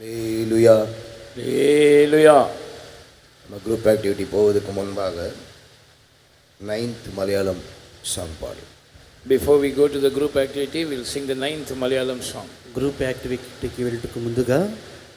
ஹல்லேலூயா. ஹல்லேலூயா. நம்ம group activity போவதற்கு முன்பாக 9th மலையாளம் சாங் பாடு. Before we go to the group activity, we'll sing the 9th Malayalam song. Group యాక్టివిటీకి వెళ్ళటకు ముందుగా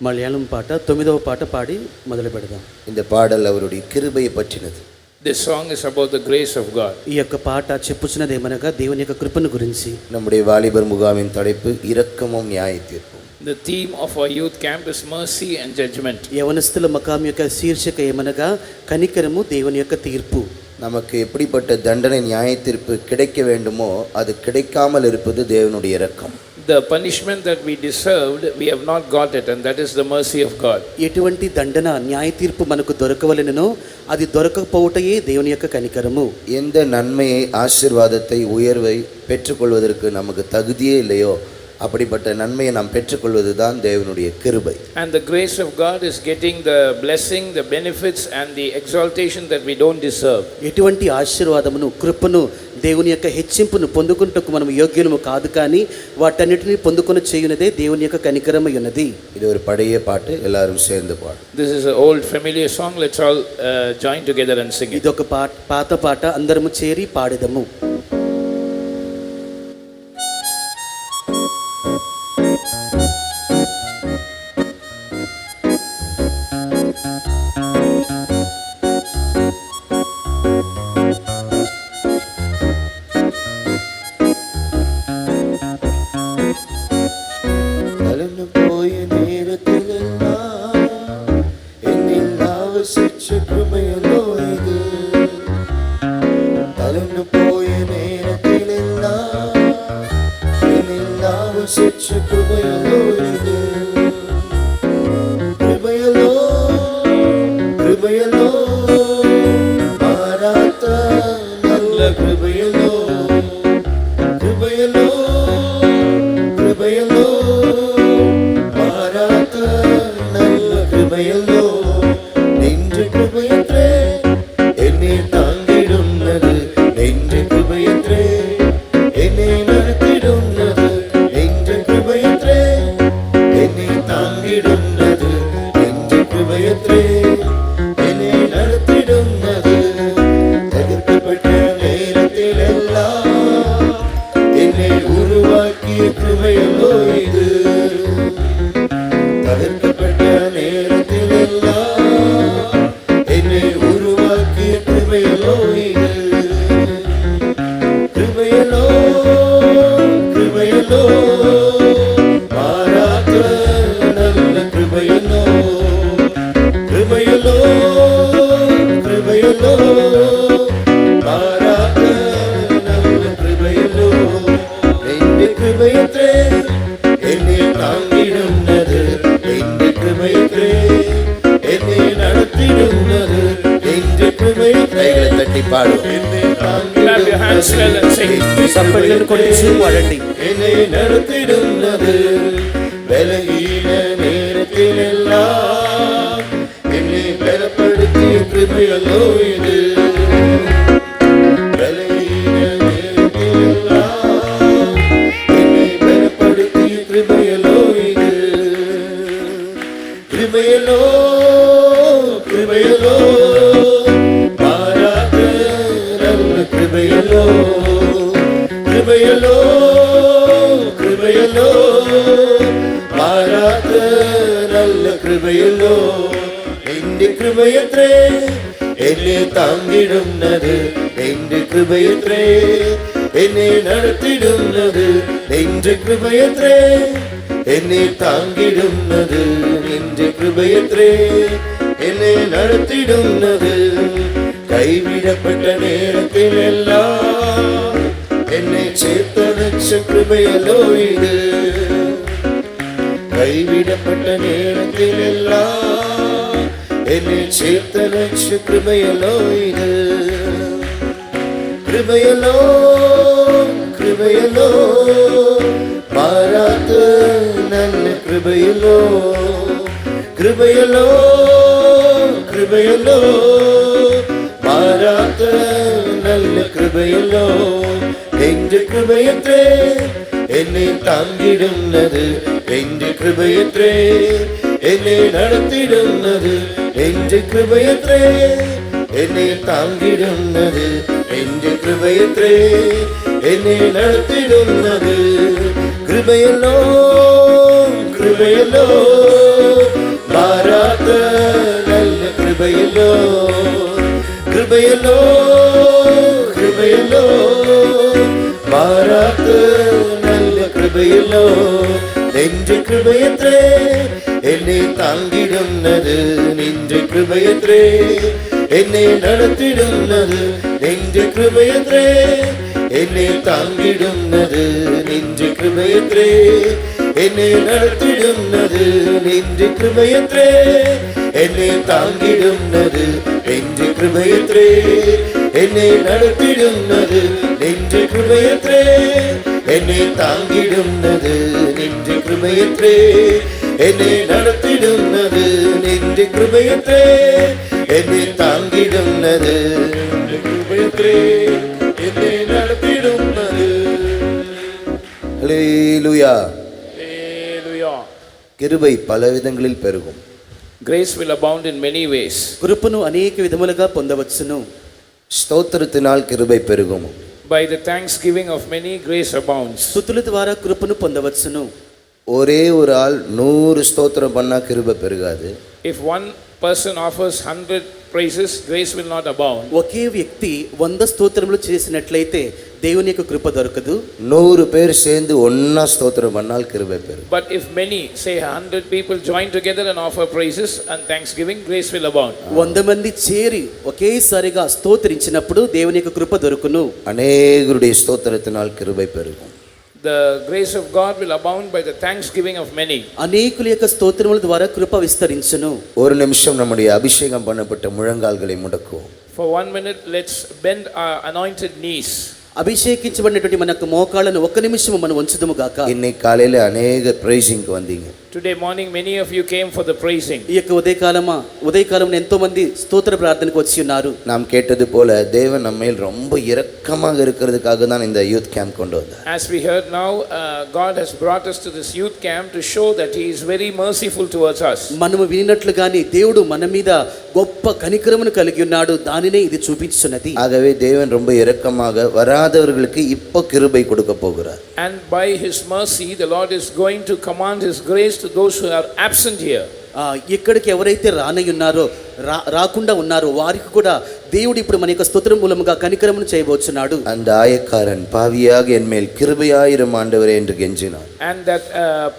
మలయాళం పాట 9వ పాట పాడి మొదలు పెడదాం. இந்த பாடல் அவருடைய கிருபையை பற்றினது. This song is about the grace of God. ఈ యొక్క పాట చెప్పుచున్నది ఏమనగా దేవుని యొక్క కృపను గురించి. நம்முடைய வாலிபர் முகாமின் தலைப்பு இரக்கமும் நியாய தீர்ப்பும். The theme of our youth camp is mercy and judgment. యవనస్తుల మకాం యొక్క శీర్షిక ఏమనగా కనికరము దేవుని యొక్క తీర్పు. நமக்கு எப்படிப்பட்ட தண்டனை நியாய தீர்ப்பு கிடைக்க வேண்டுமோ அது கிடைக்காமல் இருப்பது தேவனுடைய இரக்கம். The punishment that we deserved, we have not got it, and that is the mercy of God. ఎటువంటి దండన న్యాయ తీర్పు మనకు దొరకవలెనో అది దొరకకపోవటయే దేవుని యొక్క కనికరము. எந்த நன்மையை ஆசீர்வாதத்தை உயர்வை பெற்றுக்கொள்வதற்கு நமக்கு தகுதியே இல்லையோ அப்படிப்பட்ட நன்மையை நாம் பெற்றுக்கொள்வது தான் தேவனுடைய கிருபை. And the grace of God is getting the blessing, the benefits and the exaltation that we don't deserve. ఎటువంటి ఆశీర్వాదమును కృపను దేవుని యొక్క హెచ్చింపును పొందుకుంటకు మనం యోగ్యులము కాదు, కానీ వాటన్నిటిని పొందుకొని చేయునదే దేవుని యొక్క కనికరమై ఉన్నది. இது ஒரு பழைய பாட்டு, எல்லாரும் சேர்ந்து பாடும். This is an old familiar song. Let's all join together and sing it. ఇదొక పాత పాట, అందరము చేరి పాడెదము. Clap your hands well and sing. సప్పట్లను కొట్టి పాడండి. என்னை நடத்திடுന്നത് பலஹீன நேரத்திலெல்லாம் என்னை பலப்படுத்திய கிருபையல்லோ இது. பலஹீன நேரத்திலெல்லாம் என்னை பலப்படுத்திய கிருபையல்லோ இது. கிருபையல்லோ கிருபையல்லோ மாறாத நல்ல கிருபையல்லோ கிருபையல்லோ கிருபையல்லோ மாறாத நல்ல கிருபையல்லோ எന്റെ கிருபையത്രേ എന്നെ താങ്ങിടുന്നത് എന്റെ கிருபையത്രേ എന്നെ നടത്തിടുന്നത് എന്റെ கிருபையത്രേ എന്നെ താങ്ങിടുന്നത് എന്റെ கிருபையത്രേ എന്നെ നടത്തിടുന്നത് கைவிடப்பட்ட நேரத்திலெல்லாம் என்னை சேர்த்ததச்ச கிருபையல்லோ இது. கைவிடப்பட்ட நேரத்திலெல்லாம் என்னை சேர்த்ததச்ச கிருபையல்லோ இது. கிருபையல்லோ கிருபையல்லோ மாறாத நல்ல கிருபையல்லோ கிருபையல்லோ கிருபையல்லோ மாறாத நல்ல கிருபையல்லோ எന്റെ கிருபையത്രേ என்னை தாங்கிடுന്നത് എന്റെ கிருபையത്രേ என்னை நடத்திடுന്നത് என்று கிருபையற்றே, என்னை தாங்கிடுന്നത് என்று கிருபையற்றே, என்னை நடத்திடுന്നത് கிருபையல்லோ, கிருபையல்லோ, மாறாத நல்ல கிருபையல்லோ, கிருபையல்லோ, கிருபையல்லோ, மாறாத நல்ல கிருபையல்லோ என்று கிருபையற்றே, என்னை தாங்கிடுന്നത് நின்று கிருபையற்றே, என்னை நடத்திடுന്നത് நின்று கிருபையற்றே, என்னை தாங்கிடுന്നത് நின்று கிருபையற்றே, என்னை நடத்திடுന്നത് நின்று கிருபையற்றே, என்னை தாங்கிடுന്നത് நின்று கிருபையற்றே, என்னை நடத்திடுന്നത് நின்று கிருபையற்றே, என்னை தாங்கிடுന്നത് நின்று கிருபையற்றே, என்னை நடத்திடுന്നത് நின்று கிருபையற்றே, என்னை தாங்கிடுന്നത് நின்று கிருபையற்றே, என்னை நடத்திடுന്നത്. ஹல்லேலூயா. Hallelujah. கிருபை பல விதங்களில் பெருகும். Grace will abound in many ways. కృపను అనేక విధములుగా పొందవచ్చును. ஸ்தோத்திரத்தினால் கிருபை பெருகும். By the thanksgiving of many, grace abounds. స్తుతుల ద్వారా కృపను పొందవచ్చును. ஒரே ஒரு ஆள் 100 ஸ்தோத்திரம் பண்ணா கிருபை பெருகாது. If one person offers 100 praises, grace will not abound. ఒకే వ్యక్తి 100 స్తోత్రములు చేసినట్లయితే దేవుని యొక్క కృప దొరకదు. 100 பேர் சேர்ந்து ஒண்ணா ஸ்தோத்திரம் பண்ணால் கிருபை பெருகும். But if many, say 100 people join together and offer praises and thanksgiving, grace will abound. 100 మంది చేరి ఒకేసారిగా స్తోత్రించినప్పుడు దేవుని యొక్క కృప దొరుకును. அநேகருடைய ஸ்தோத்திரத்தினால் கிருபை பெருகும். The grace of God will abound by the thanksgiving of many. అనేకుల యొక్క స్తోత్రముల ద్వారా కృప విస్తరించును. ஒரு நிமிஷம் நம்முடைய அபிஷேகம் பண்ணப்பட்ட முழங்கால்களை முடக்குவோம். For 1 minute, let's bend our anointed knees. అభిషేకించబడినటువంటి మనకు మోకాళ్ళను ఒక్క నిమిషం మనం ఉంచుదుము గాక. இன்னைக்கு காலையில அநேக பிரைசிங்க்கு வந்தீங்க. Today morning, many of you came for the praising. ఈ యొక్క ఉదయకాలం ఎంతో మంది స్తోత్ర ప్రార్థనకు వచ్చి ఉన్నారు. நாம் கேட்டது போல தேவன் நம்மேல் ரொம்ப இரக்கமாக இருக்கிறதுக்காக தான் இந்த யூத் கேம்ப் கொண்டு வந்தார். As we heard now, God has brought us to this youth camp to show that He is very merciful towards us. మనము వినినట్లుగానే దేవుడు మన మీద గొప్ప కనికరమును కలిగి ఉన్నాడు. దానినే ఇది చూపించున్నది. ஆகவே தேவன் ரொம்ப இரக்கமாக வராதவர்களுக்கு இப்போ கிருபை கொடுக்க போகிறார். And by His mercy, the Lord is going to command His grace to those who are absent here. ఇక్కడికి ఎవరైతే రానయ్యున్నారో రాకుండా ఉన్నారో వారికి కూడా దేవుడు ఇప్పుడు మన యొక్క స్తోత్రం మూలముగా కనికరమును చేయబోచున్నాడు. அந்த ஆயக்காரன் பாவியாக என் மேல் கிருபையாயிரும் ஆண்டவரே என்று கெஞ்சினான். And that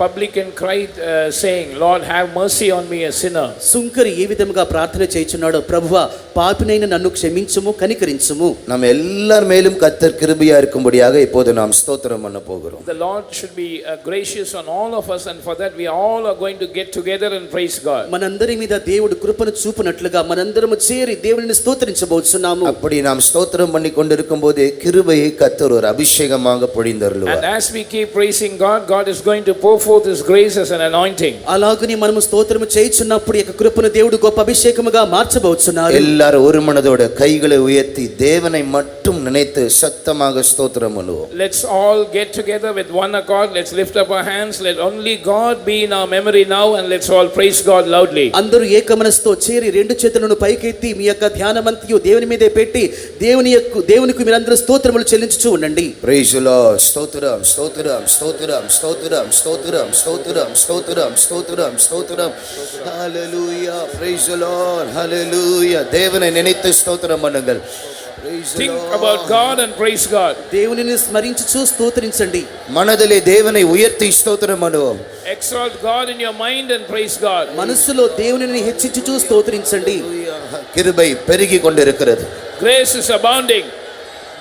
publican cried, saying, Lord, have mercy on me, a sinner. సుంకరి ఏ విధముగా ప్రార్థన చేయుచున్నాడో, ప్రభువా పాపినైన నన్ను క్షమించుము, కనికరించుము. நம்ம எல்லார் மேலும் கர்த்தர் கிருபையா இருக்கும்படியாக இப்போது நாம் ஸ்தோத்திரம் பண்ண போகிறோம். The Lord should be gracious on all of us, and for that we all are going to get together and praise God. మనందరి మీద దేవుడు కృపను చూపునట్లుగా మనందరము చేరి దేవునిని స్తోత్రించబోచున్నాము. அப்படி நாம் ஸ்தோத்திரம் பண்ணி கொண்டிருக்கும் போது கிருபையை கர்த்தர் ஒரு அபிஷேகமாக பொழிந்தருளுவார். And as we keep praising God, God is going to pour forth His grace as an anointing. అలాగని మనము స్తోత్రము చేయుచున్నప్పుడు యొక్క కృపను దేవుడు గొప్ప అభిషేకముగా మార్చబోచున్నారు. எல்லாரும் ஒரு மனதோட கைகளை உயர்த்தி தேவனை மட்டும் நினைத்து சத்தமாக ஸ்தோத்திரம் பண்ணுவோம். Let's all get together with one accord. Let's lift up our hands. Let only God be in our memory now, and let's all praise God loudly. అందరూ ఏకమనస్సుతో చేరి రెండు చేతులను పైకెత్తి మీ యొక్క ధ్యానమంతయు దేవుని మీదే పెట్టి దేవునికి మీరందరూ స్తోత్రములు చెల్లించుచూ ఉండండి. Praise the Lord. ஸ்தோத்திரம் ஸ்தோத்திரம் ஸ்தோத்திரம் ஸ்தோத்திரம் ஸ்தோத்திரம் ஸ்தோத்திரம் ஸ்தோத்திரம் ஸ்தோத்திரம் ஸ்தோத்திரம். Hallelujah. Praise the Lord. Hallelujah. தேவனை நினைத்து ஸ்தோத்திரம் பண்ணுங்கள். Think about God and praise God. దేవునిని స్మరించుచూ స్తోత్రించండి. மனதிலே தேவனை உயர்த்தி ஸ்தோத்திரம் பண்ணுவோம். Exalt God in your mind and praise God. మనస్సులో దేవునిని హెచ్చించుచూ స్తోత్రించండి. கிருபை பெருகி கொண்டிருக்கிறது. Grace is abounding.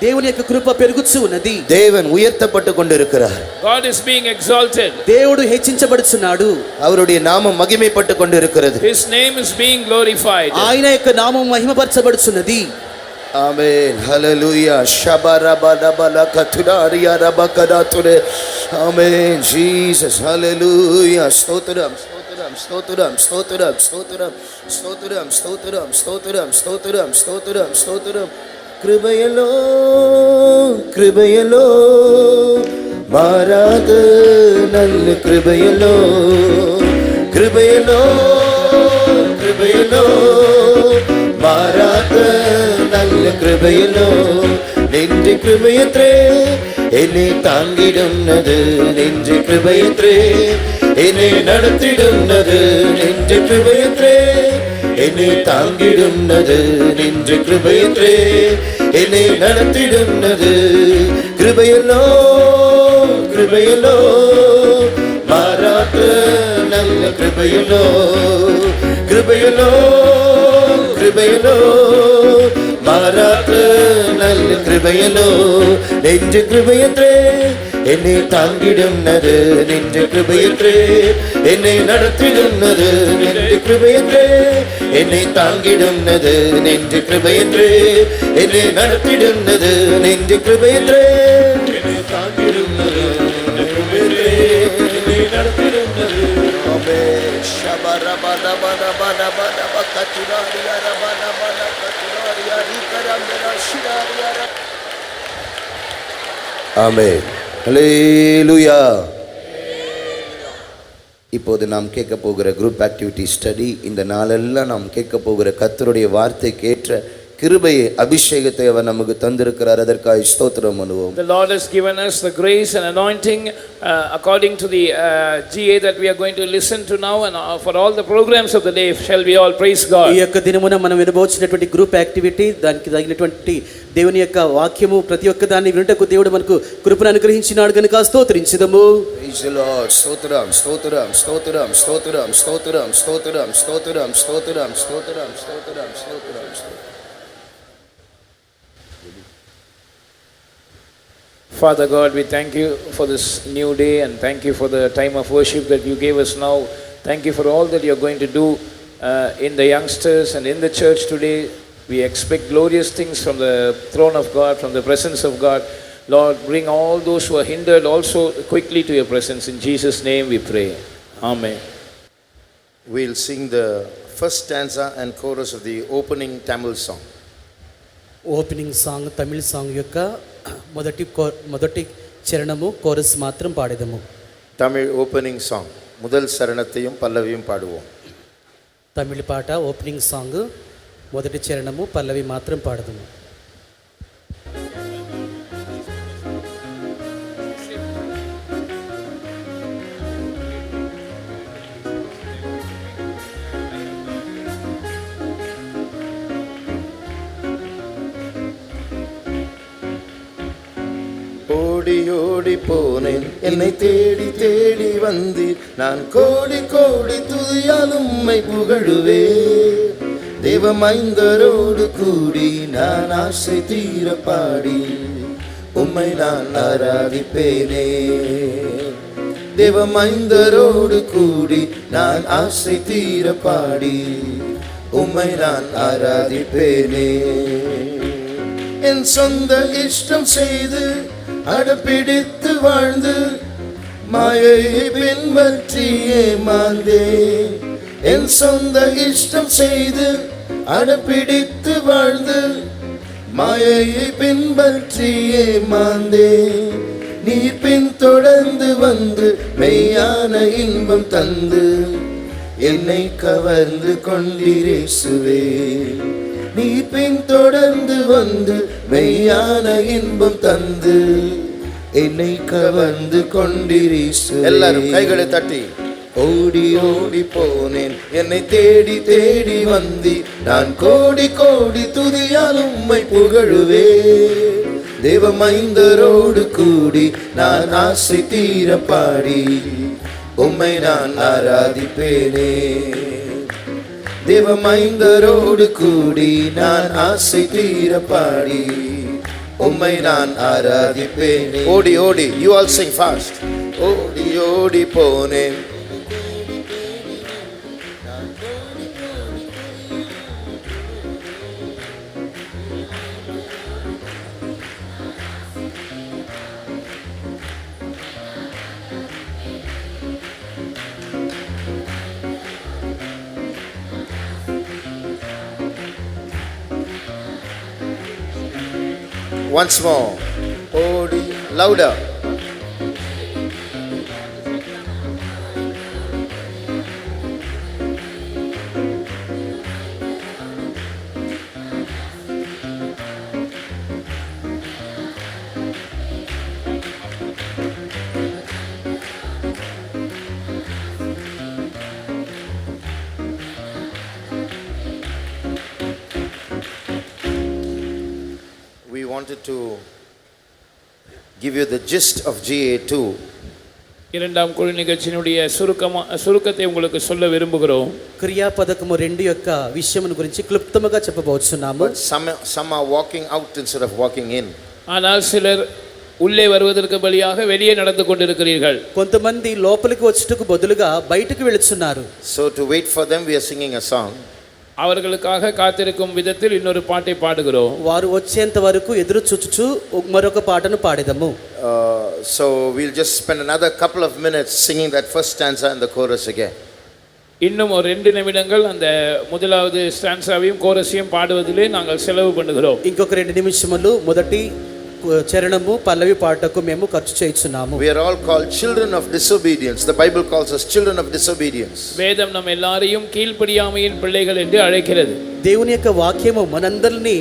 దేవుని యొక్క కృప పెరుగుచూ ఉన్నది. தேவன் உயர்த்தப்பட்டு கொண்டிருக்கிறார். God is being exalted. దేవుడు హెచ్చించబడుచున్నాడు. அவருடைய நாமம் மகிமைப்பட்டு கொண்டிருக்கிறது. His name is being glorified. ఆయన యొక్క నామం మహిమపరచబడుచున్నది. Amen. Hallelujah. Shabarabadabala katudariya rabakadature. Amen. Jesus. Hallelujah. Stotram, stotram, stotram, stotram, stotram, stotram, stotram, stotram, stotram, stotram, stotram. கிருபையலோ கிருபையலோ மாறாத நல்ல கிருபையலோ கிருபையிலோ கிருபையிலோ மாறாத நல்ல கிருபையிலோ நின்று கிருபையற்றே என்னை தாங்கிடுன்னது நின்று கிருபையற்றே என்னை நடத்திடுன்னது நின்று கிருபையற்றே என்னை தாங்கிடுன்னது நின்று கிருபையற்றே என்னை நடத்திடுன்னது கிருபையிலோ கிருபையிலோ மாறாத நல்ல கிருபையிலோ கிருபையிலோ கிருபையிலோ மாறாத நல்ல கிருபையிலோ நெஞ்சு கிருபையற்றே என்னை தாங்கிடுன்னது நின்று கிருபையற்றே என்னை நடத்திடுன்னது நின்று கிருபையற்றே என்னை தாங்கிடுன்னது நின்று கிருபையற்றே என்னை நடத்திடுன்னது நின்று கிருபையற்றே என்னை தாங்கிடுன்னது கிருபையற்றே என்னை நடத்திடுன்னது ஆமே ஷபரபரபரபரபரப கத்துராரியா ரபரபர கத்துராரியா ரிகரம்பர ஷிராரியா ஆமென் ஹல்லேலூயா. இப்போது நாம் கேட்க போகிற குரூப் ஆக்டிவிட்டி ஸ்டடி, இந்த நாளெல்லாம் நாம் கேட்க போகிற கர்த்தருடைய வார்த்தைக்கு ஏற்ற கிருபையை அபிஷேகத்தை அவர் நமக்கு தந்திருக்கிறார். அதற்காக ஸ்தோத்திரம் பண்ணுவோம். The Lord has given us the grace and anointing according to the GA that we are going to listen to now, and for all the programs of the day shall we all praise God. ఈ యొక్క దినమున మనం వినబోచినటువంటి group activity, దానికి తగినటువంటి దేవుని యొక్క వాక్యము ప్రతి ఒక్క దాన్ని వినుటకు దేవుడు మనకు కృపను అనుగ్రహించినాడు గనుక స్తోత్రించుదము. Praise the Lord. స్తోత్రం స్తోత్రం స్తోత్రం స్తోత్రం స్తోత్రం స్తోత్రం స్తోత్రం స్తోత్రం స్తోత్రం స్తోత్రం స్తోత్రం. Father God, we thank you for this new day, and thank you for the time of worship that you gave us now. Thank you for all that you are going to do in the youngsters and in the church today. We expect glorious things from the throne of God, from the presence of God. Lord, bring all those who are hindered also quickly to your presence. In Jesus' name we pray. Amen. We'll sing the first stanza and chorus of the opening Tamil song. Opening song Tamil song యొక్క మొదటి చరణము chorus మాత్రం పాడేదము. Tamil opening song முதல் சரணத்தையும் பல்லவியும் பாடுவோம். తమిళ పాట opening song మొదటి చరణము పల్లవి మాత్రం పాడదము. ஓடி ஓடி போனேன் என்னை தேடி தேடி வந்தீர், நான் கோடி கோடி துதியால் உம்மை புகழுவே. தேவமைந்தரோடு கூடி நான் ஆசை தீர பாடி உம்மை நான் ஆராதிப்பேனே. தேவமைந்தரோடு கூடி நான் ஆசை தீர பாடி உம்மை நான் ஆராதிப்பேனே. என் சொந்த இஷ்டம் செய்து அடப்பிடித்து வாழ்ந்து மாயையை பின்பற்றியே மாந்தேன். என் சொந்த இஷ்டம் செய்து அடப்பிடித்து வாழ்ந்து மாயையை பின்பற்றியே மாந்தேன். நீ பின் தொடர்ந்து வந்து மெய்யான இன்பம் தந்து என்னை கவர்ந்து கொண்டிரேசுவே. நீ பின் தொடர்ந்து வந்து மெய்யான இன்பம் தந்து என்னை கவர்ந்து கொண்டிரேசுவே. எல்லாரும் கைகளை தட்டி. ஓடி ஓடி போனேன் என்னை தேடி தேடி வந்தி, நான் கோடி கோடி துதியால் உம்மை புகழுவே. தேவமைந்தரோடு கூடி நான் ஆசை தீர பாடி உம்மை நான் ஆராதிப்பேனே. தேவமைந்தரோடு கூடி நான் ஆசை தீர பாடி உம்மை நான் ஆராதிப்பேனே. ஓடி ஓடி, you all sing fast. ஓடி ஓடி போனேன் once more. Odi, louder. wanted to give you the gist of GA2. இரண்டாம் குழு நிகழ்ச்சியினுடைய சுருக்கத்தை உங்களுக்கு சொல்ல விரும்புகிறோம். క్రియాపదకము 2 యొక్క విషయమును గురించి క్లుప్తముగా చెప్పబోతున్నాము. Some are walking out instead of walking in. ஆனால் சிலர் உள்ளே வருவதற்கு பலியாக வெளியே நடந்து கொண்டிருக்கிறீர்கள். కొంతమంది లోపలికి వచ్చుటకు బదులుగా బయటికి వెళుతున్నారు. So to wait for them we are singing a song. அவர்களுக்காக காத்திருக்கும் விதத்தில் இன்னொரு பாட்டை பாடுகிறோம். వారు వచ్చేంత వరకు ఎదురు చూచుచు మరొక పాటను పాడెదము. So we'll just spend another couple of minutes singing that first stanza and the chorus again. இன்னும் ஒரு 2 நிமிடங்கள் அந்த முதலாவது ஸ்டான்ஸாவையும் கோரஸையும் பாடுவதிலே நாங்கள் செலவு பண்ணுகிறோம். ఇంకొక 2 నిమిషములు మొదటి చరణము పల్లవి పాటకు మేము ఖర్చు చేస్తున్నాము. We are all called children of disobedience. The Bible calls us children of disobedience. வேதம் நம்ம எல்லாரையும் கீழ்ப்படியாமையின் பிள்ளைகள் என்று அழைக்கிறது. దేవుని యొక్క వాక్యము మనందరినీ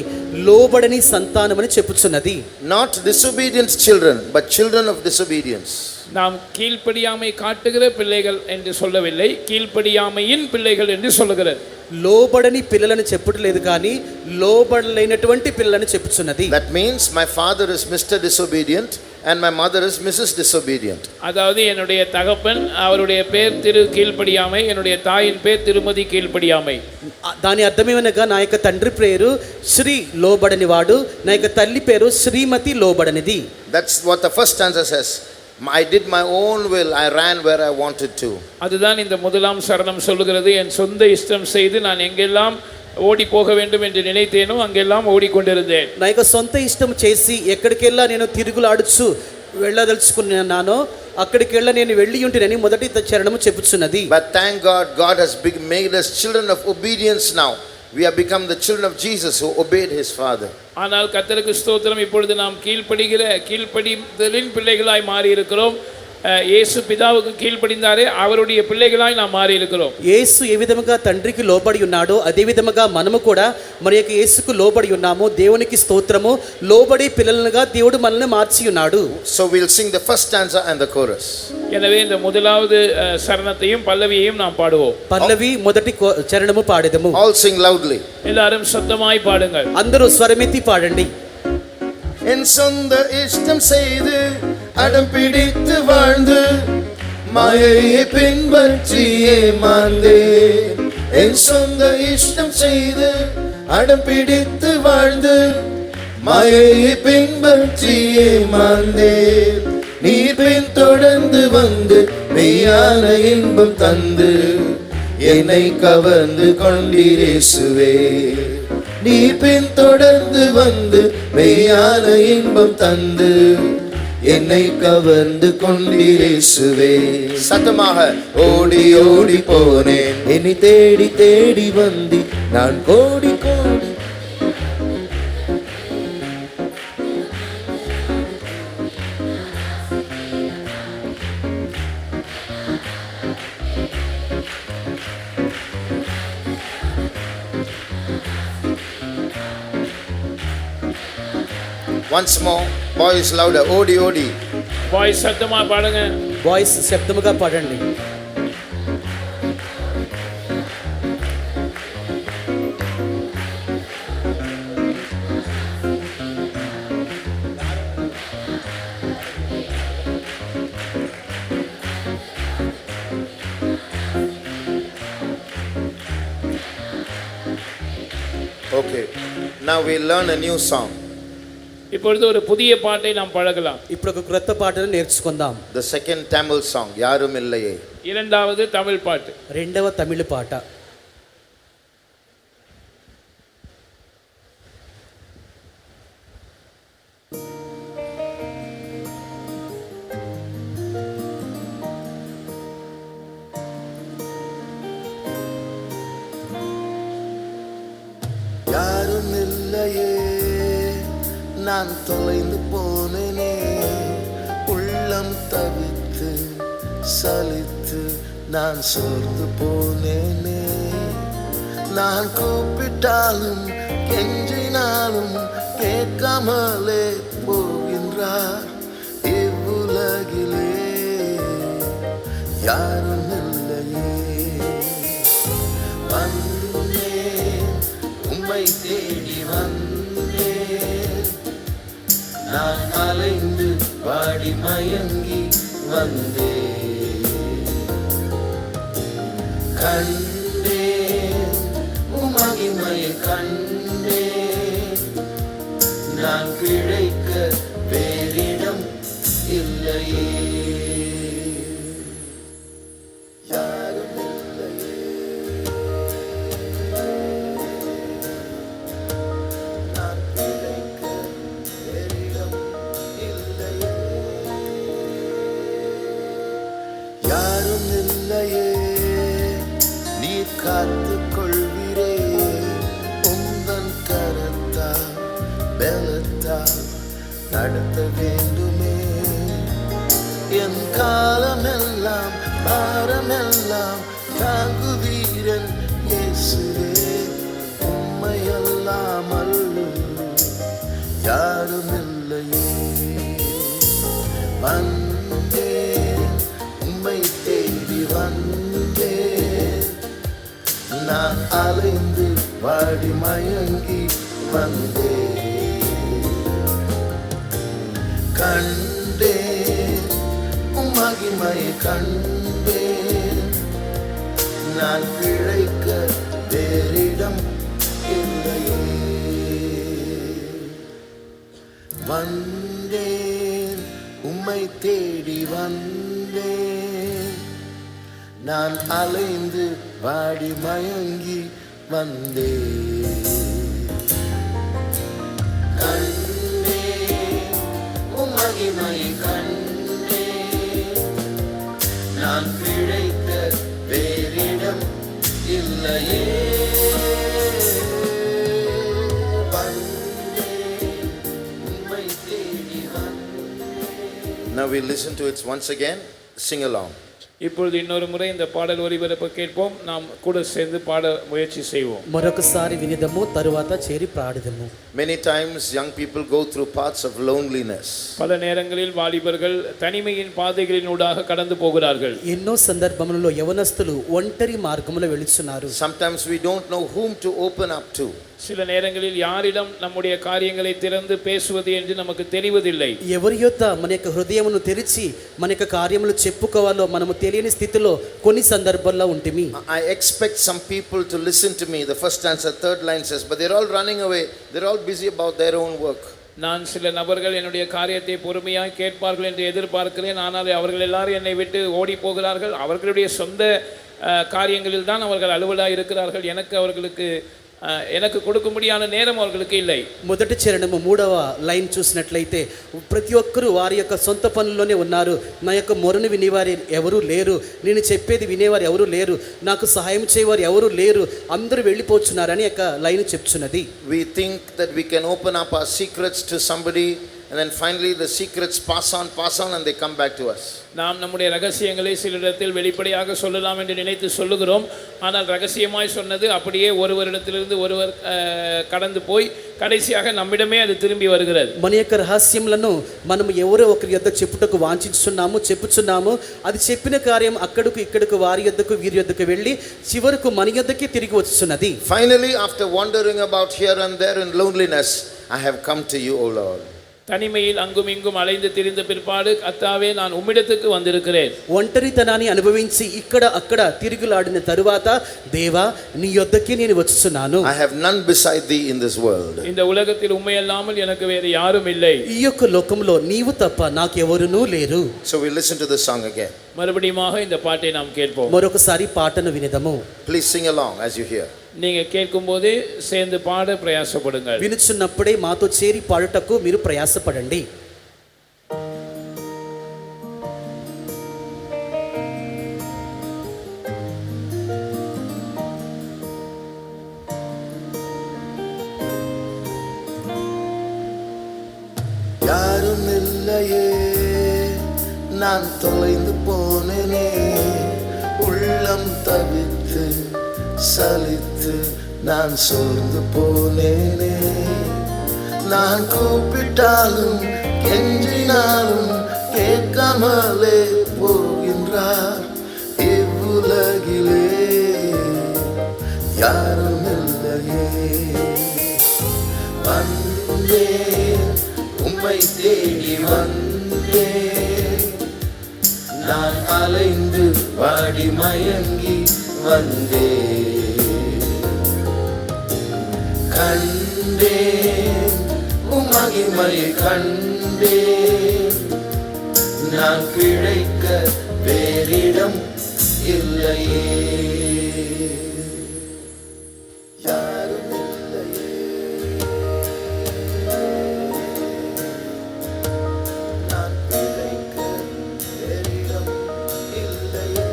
లోబడని సంతానమని చెప్పుచున్నది. Not disobedience children, but children of disobedience. நாம் கீழ்ப்படியாமை காட்டுகிற பிள்ளைகள் என்று சொல்லவில்லை, கீழ்ப்படியாமையின் பிள்ளைகள் என்று சொல்லுகிறது. లోబడని పిల్లలని చెప్పట్లేదు కానీ లోబడలేనటువంటి పిల్లలని చెప్పుచున్నది. That means my father is Mr. Disobedient and my mother is Mrs. Disobedient. அதாவது என்னுடைய தகப்பன் அவருடைய பேர் திரு கீழ்ப்படியாமை, என்னுடைய தாயின் பேர் திருமதி கீழ்ப்படியாமை. దాని అర్థమేమనగా నా యొక్క తండ్రి పేరు శ్రీ లోబడని వాడు, నా యొక్క తల్లి పేరు శ్రీమతి లోబడనిది. That's what the first stanza says. I did my own will, I ran where I wanted to. அதுதான் இந்த முதலாம் சரணம் சொல்லுகிறது. என் சொந்த இஷ்டம் செய்து நான் எங்கெல்லாம் ఓడి పోగ வேண்டும் என்று நினைத்தேனோ அங்கெல்லாம் ஓடிக்கொண்டிருந்தேன். నా యొక్క సొంత ఇష్టం చేసి ఎక్కడికెళ్ళా నేను తిరుగులాడుచు వెళ్ళదలుచుకున్నానో అక్కడికెళ్ళ నేను వెళ్ళి ఉంటేనని మొదటి చరణము చెప్పుచున్నది. But thank God, God has made us children of obedience now. We have become the children of Jesus who obeyed his father. ஆனால் கர்த்தருக்கு ஸ்தோத்திரம், இப்பொழுது நாம் கீழ்ப்படிதலின் பிள்ளைகளாய் மாறி இருக்கிறோம். యేసు పితావుకు కీழ்పడిందారే அவருடைய பிள்ளைகளாய் நாம் மாறி இருக்கிறோம். యేసు ఏ విధముగా తండ్రికి లోబడి ఉన్నాడో అదే విధముగా మనము కూడా మన యొక్క యేసుకు లోబడి ఉన్నాము. దేవునికి స్తోత్రము. లోబడి పిల్లలుగా దేవుడు మనల్ని మార్చి ఉన్నాడు. So we'll sing the first stanza and the chorus. எனவே இந்த முதலாவது சரணத்தையும் பல்லவியையும் நாம் பாடுவோம். పల్లవి మొదటి చరణము పాడెదము. All sing loudly. எல்லாரும் சத்தமாய் பாடுங்கள். అందరూ స్వరమెత్తి పాడండి. என் சொந்த இஷ்டம் செய்து அடம் பிடித்து வாழ்ந்து மாயையை பின்பற்றியே மாந்தேன். என் சொந்த இஷ்டம் செய்து அடம் பிடித்து வாழ்ந்து மாயையை பின்பற்றியே மாந்தேன். நீ பின் தொடர்ந்து வந்து மெய்யான இன்பம் தந்து என்னை கவர்ந்து கொண்டீரேசுவே. நீ பின் தொடர்ந்து வந்து மெய்யான இன்பம் தந்து என்னை கவர்ந்து கொண்டீரேசுவே. சத்தமாக ஓடி ஓடி போனேன், என்னை தேடி தேடி வந்தி நான் கோடி கோடி. Once more, boys louder, odi odi. Boys சத்தமா பாடுங்க. వాయిస్ శబ్దముగా పాడండి. Okay, now we learn a new song. இப்பொழுது ஒரு புதிய பாட்டை நாம் பழகலாம். ఇప్పుడు ఒక క్రొత్త పాటను నేర్చుకుందాం. The second Tamil song, யாரும் இல்லையே. இரண்டாவது தமிழ் பாட்டு. రెండవ తమిళ పాట. யாரும் இல்லையே, நான் தொலைந்து போனேனே, உள்ளம் தவித்து சலித்து நான் சோர்ந்து போனேனே. நான் கூப்பிட்டாலும் கெஞ்சினாலும் கேட்காமலே போகின்றார் இவ்வுலகிலே. யாரும் இல்லையே, வந்தேன் உம்மை தேடி வந்தேன், வந்தே கண்டே மகிமை கண்டே நான் பிழைக்க வேறிடம் இல்லையே யாரும் இல்லையே நான் பிழைக்க வேறிடம் இல்லையே யாரும் இல்லையே நீ காத்துக் கொள்வீரே உந்தன் கரத்தா பலத்தா நடத்த வேண்டுமே என் காலமெல்லாம் பாரமெல்லாம் தாங்குவீரன் இயேசுவே உம்மையல்லாமல் யாரும் இல்லையே வந்தேன் உம்மை தேடி வந்தேன் நான் அலைந்து வாடி மயங்கி வந்தேன் கண்டேன் மகிமை கண்டேன் நான் பிழைக்க வேறிடம் இல்லையே வந்தேன் உம்மை தேடி வந்தேன் நான் அலைந்து வாடி மயங்கி வந்தேன் கண்டேன் மகிமை கண்டேன் நான் பிழைக்க வேறிடம் இல்லையே வந்தேன் உம்மை தேடி வந்தேன். Now we listen to it once again. Sing along. இப்பொழுது இன்னொரு முறை இந்த பாடல் ஒலிபரப்ப கேட்போம். நாம் கூட சேர்ந்து பாட முயற்சி செய்வோம். మరొకసారి వినిదము తరువాత చేరి పాడదము. Many times young people go through paths of loneliness. பல நேரங்களில் வாலிபர்கள் தனிமையின் பாதைகளினூடாக கடந்து போகிறார்கள். ఎన్నో సందర్భములలో యవనస్తులు ఒంటరి మార్గములో వెళుచున్నారు. Sometimes we don't know whom to open up to. சில நேரங்களில் யாரிடம் நம்முடைய காரியங்களை திறந்து பேசுவது என்று நமக்கு தெரிவதில்லை. ఎవరి యొద్ద మన యొక్క హృదయమును తెరిచి మన యొక్క కార్యములు చెప్పుకోవాలో మనము తెలియని స్థితిలో కొన్ని సందర్భాల్లో ఉంటిమి. I expect some people to listen to me. The first stanza, third line says, but they're all running away. They're all busy about their own work. நான் சில நபர்கள் என்னுடைய காரியத்தை பொறுமையாக கேட்பார்கள் என்று எதிர்பார்க்கிறேன். ஆனால் அவர்கள் எல்லாரும் என்னை விட்டு ஓடி போகிறார்கள். அவர்களுடைய சொந்த காரியங்களில் தான் அவர்கள் அலுவலாக இருக்கிறார்கள். எனக்கு கொடுக்கும்படியான நேரம் அவர்களுக்கு இல்லை. మొదటి చరణము 3వ లైన్ చూసినట్లయితే ప్రతి ఒక్కరూ వారి యొక్క సొంత పనుల్లోనే ఉన్నారు. నా యొక్క మొరను వినేవారు ఎవరూ లేరు, నేను చెప్పేది వినేవారు ఎవరూ లేరు, నాకు సహాయం చేయవారు ఎవరూ లేరు, అందరూ వెళ్ళిపోతున్నారని యొక్క లైన్ చెప్తున్నది. We think that we can open up our secrets to somebody and then finally the secrets pass on and they come back to us. நாம் நம்முடைய ரகசியங்களை சிலரிடத்தில் வெளிப்படையாக சொல்லலாம் என்று நினைத்து சொல்லுகிறோம். ஆனால் ரகசியமாய் சொன்னது அப்படியே ஒருவரிடத்திலிருந்து ஒருவர் கடந்து போய் கடைசியாக நம்மிடமே அது திரும்பி வருகிறது. మన యొక్క రహస్యములను మనం ఎవరో ఒకరి యొద్ద చెప్పుటకు వాంఛిస్తున్నాము, చెప్పుచున్నాము. అది చెప్పిన కార్యం అక్కడకు ఇక్కడకు వారి యొద్దకు వీరి యొద్దకు వెళ్ళి చివరకు మన యొద్దకే తిరిగి వచ్చుచున్నది. Finally, after wandering about here and there in loneliness, I have come to you, O Lord. தனிமையில் அங்கும் இங்கும் அலைந்து திரிந்த பிற்பாடு கர்த்தாவே நான் உம்மிடத்துக்கு வந்திருக்கிறேன். ఒంటరితనాన్ని అనుభవించి ఇక్కడ అక్కడ తిరుగులాడిన తరువాత దేవా నీ యొద్దకి నేను వచ్చుచున్నాను. I have none beside thee in this world. இந்த உலகத்தில் உம்மை அல்லாமல் எனக்கு வேறு யாரும் இல்லை. ఈ యొక్క లోకంలో నీవు తప్ప నాకెవరునూ లేరు. So we listen to this song again. மறுபடியுமாக இந்த பாட்டை நாம் கேட்போம். మరొకసారి పాటను వినదము. Please sing along as you hear. நீங்க கேட்கும்போது சேர்ந்து பாட பிரயாசப்படுங்கள். వినుచున్నప్పుడే మాతో చేరి పాడుటకు మీరు ప్రయాసపడండి. யாரும் இல்லையே நான் தொலைந்து போனேனே உள்ளம் தவித்து சலித்து நான் சோர்ந்து போனேனே நான் கூப்பிட்டாலும் கெஞ்சினாலும் கேட்காமலே போகின்றார் இவ்வுலகிலே யாரும் இல்லையே வந்தேன் உம்மை தேடி வந்தேன் நான் அலைந்து வாடி மயங்கி வந்தே கண்டேன் உம் மகிமையை கண்டேன் நான் பிழைக்க வேறிடம் இல்லையே யாரும் இல்லையே நான் பிழைக்க வேறிடம் இல்லையே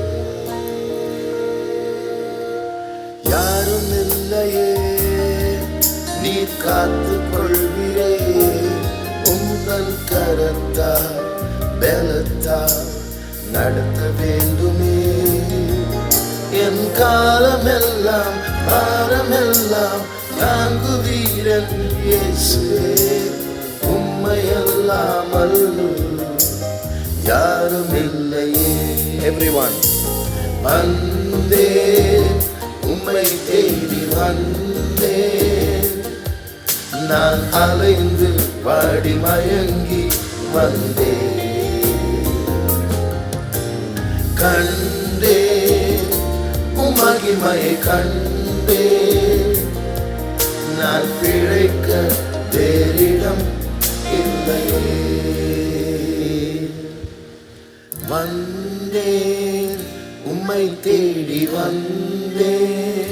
யாரும் இல்லையே நீர் காத்துக் கொள்கிறே உங்கள் கரத்தா பலத்தா நடத்த வேண்டுமே என் காலமெல்லாம் பாரமெல்லாம் தாங்குவீரன் இயேசுவே உம்மையல்லாமல் யாரும் இல்லையே எவ்ரிஒன் வந்தேன் உம்மை தேடி வந்தேன் நான் அலைந்து வாடி மயங்கி வந்தேன் கண்டேன் உம் மகிமையை கண்டேன் நான் பிழைக்க வேறிடம் இல்லையே வந்தேன் உம்மை தேடி வந்தேன்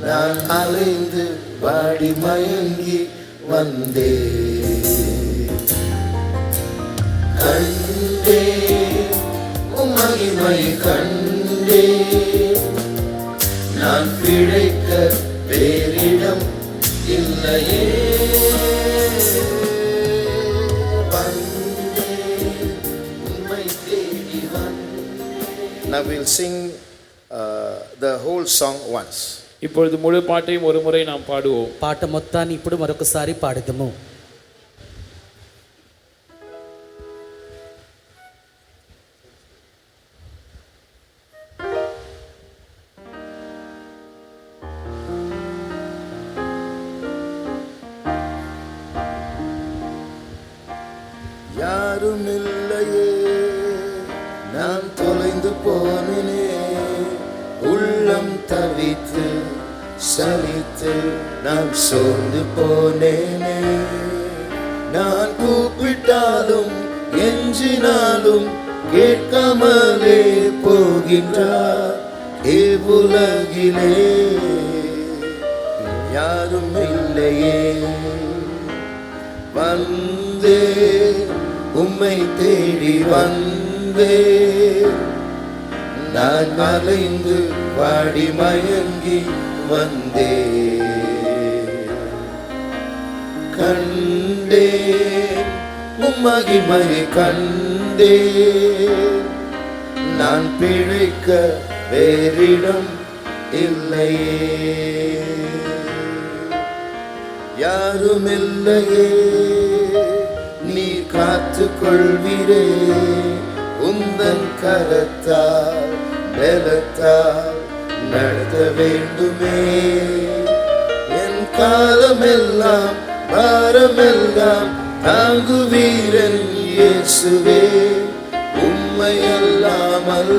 நான் அலைந்து வாடி மயங்கி வந்தேன் கண்டேன் உம் மகிமையை கண்டேன் நான் பிழைக்க வேறிடம் இல்லையே வந்தேன் உம்மை தேடி வந்தேன். Now we'll sing the whole song once. இப்பொழுது முழு பாட்டையும் ஒரு முறை நாம் பாடுவோம். పాట మొత్తాన్ని ఇప్పుడు మరొకసారి పాడుదాము. யாரும் இல்லையே நான் தொலைந்து போனேனே உள்ளம் தவித்து சலித்து நான் சோர்ந்து போனேனே நான் கூப்பிட்டாலும் எஞ்சினாலும் கேட்காமலே போகின்றார் இவ்வுலகிலே யாரும் இல்லையே வந்தே உம்மை தேடி வந்தே நான் அலைந்து வாடி மயங்கி வந்தே கண்டே உம் மகிமையை கண்டே நான் பிழைக்க வேறிடம் இல்லையே யாரும் இல்லையே நீ காத்துக் கொள்வீரே உந்தன் கரத்தால் பலத்தால் நடத்த வேண்டுமே என் காலமெல்லாம் பாரமெல்லாம் தாங்குவீரன் இயேசுவே உம்மையல்லாமல்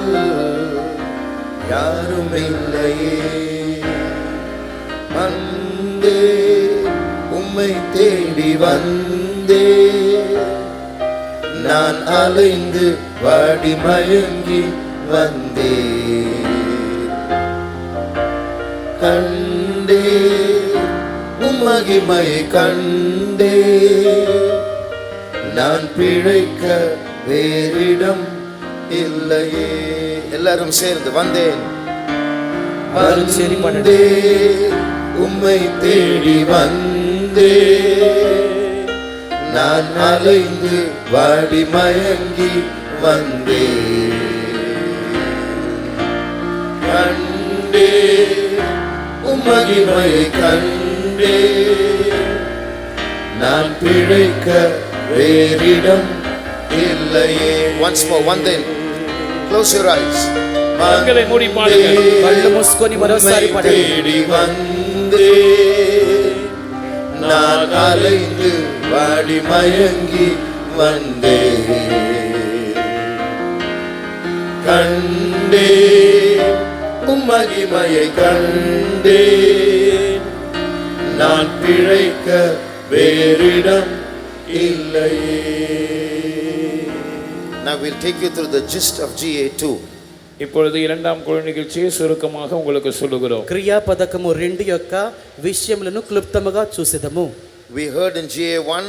யாரும் இல்லையே வந்தே உம்மை தேடி வந்தே நான் அலைந்து வாடி மயங்கி வந்தே கண்டே உம் மகிமையை கண்டே நான் பிழைக்க வேறிடம் இல்லையே எல்லாரும் சேர்ந்து வந்தேன் வந்தே உம்மை தேடி வந்தே நான் அலைந்து வாடி மயங்கி வந்தே கண்டே உம் மகிமையை கண்டே நான் பிழைக்க வேறிடம் இல்லையே once more வந்தேன் close your eyes கண்களை மூடி பாடுங்கள். కళ్ళు మూసుకొని మరోసారి పాడండి. தேடி வந்தே நான் அலைந்து வாடி மயங்கி வந்தே கண்டேன், உம் மகிமையை கண்டேன், நான் பிழைக்க வேறிடம் இல்லையே. Now we'll take you through the gist of GA2. இப்பொழுது இரண்டாம் குழு நிகழ்ச்சியை சுருக்கமாக உங்களுக்கு சொல்லுகிறோம். క్రియాపదకము 2 యొక్క విషయములను క్లుప్తముగా చూసెదము. We heard in GA1